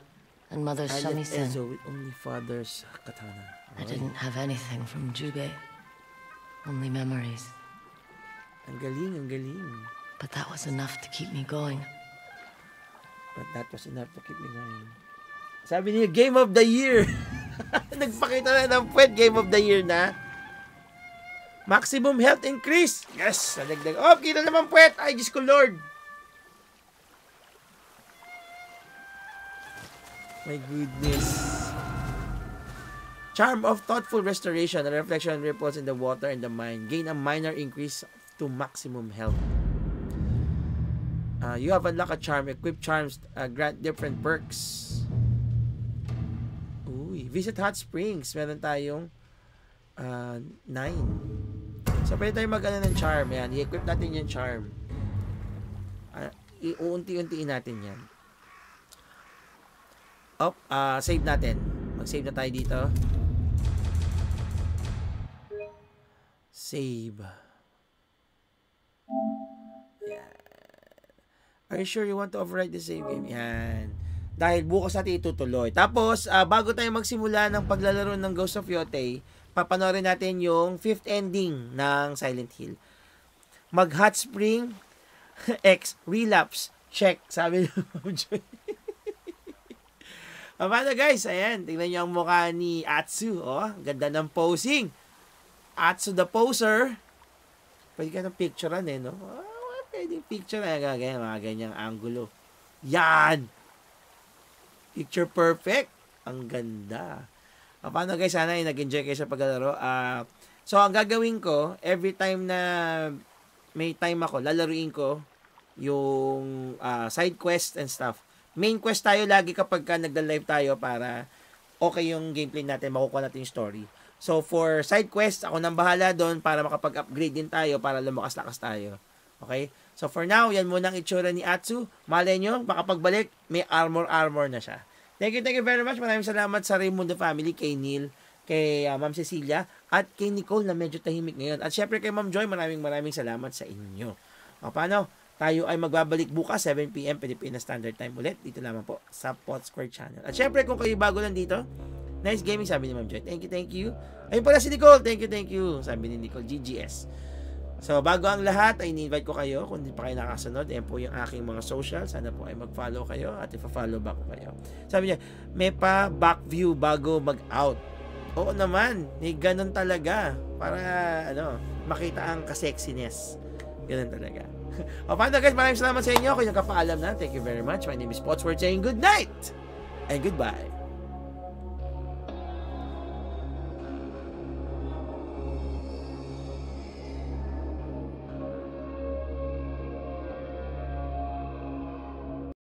and Mother's I left shamisen. Ezo with only Father's katana. I didn't have anything from Jubei. Only memories. Ang galing, ang galing. But that was enough to keep me going. Sabi niya, Game of the Year. Nagpakita na ng puwet, Game of the Year na. Maximum health increase. Yes, nadagdag. Oh, kita naman puwet. Ay, Diyos ko Lord. My goodness. Charm of thoughtful restoration. A reflection ripples in the water and the mind. Gain a minor increase to maximum health. You have unlocked a charm. Equip charms grant different perks. Uy, visit hot springs. Meron tayong 9. So, pwede tayo mag-ano ng charm. Yan, i-equip natin yung charm. Iuunti-untiin natin yan. Save natin. Mag-save na tayo dito. Save. Yan. Are you sure you want to override the save game? Yan. Dahil bukas natin itutuloy. Tapos, bago tayo magsimula ng paglalaro ng Ghost of Yotei, papanoorin natin yung 5th ending ng Silent Hill. Mag-hot spring, X, relapse, check. Sabi ng Ma'am Joy. Paano guys? Ayan, tingnan nyo ang mukha ni Atsu. Oh, ganda ng posing. Atsu the poser. Pwede ka ng picturean no? Pwede picture na mga ganyang angulo. Yan! Picture perfect. Ang ganda. Paano guys? Sana nag-enjoy kayo sa paglalaro. So, ang gagawin ko, every time na may time ako, lalaruin ko yung side quest and stuff. Main quest tayo lagi kapag nagda-live tayo para okay yung gameplay natin, makukuha natin yung story. So, for side quest, ako nang bahala doon para makapag-upgrade din tayo para lumakas-lakas tayo. Okay? So, for now, yan muna ang itsura ni Atsu. Malay nyo, makapagbalik, may armor na siya. Thank you very much. Maraming salamat sa Raimundo family, kay Neil, kay Ma'am Cecilia, at kay Nicole na medyo tahimik ngayon. At syempre kay Ma'am Joy, maraming salamat sa inyo. O, paano? Tayo ay magbabalik bukas, 7 PM Pilipinas Standard Time ulit. Dito lamang po sa Pot Square Channel. At syempre, kung kayo bago lang dito, nice gaming, sabi ni Ma'am Joy. Thank you. Ayun pala si Nicole. Thank you. Sabi ni Nicole, GGS. So, bago ang lahat, ay in-invite ko kayo. Kung hindi pa kayo nakasunod, yan po yung aking mga social. Sana po ay mag-follow kayo at ipa-follow back ko kayo. Sabi niya, may pa back view bago mag-out. Oo naman. May ganun talaga. Para, makita ang kasexiness. Ganun talaga. O, paano guys, maraming salamat sa inyo. Kung yung kapaalam na, thank you very much. My name is Potsworth saying good night and goodbye.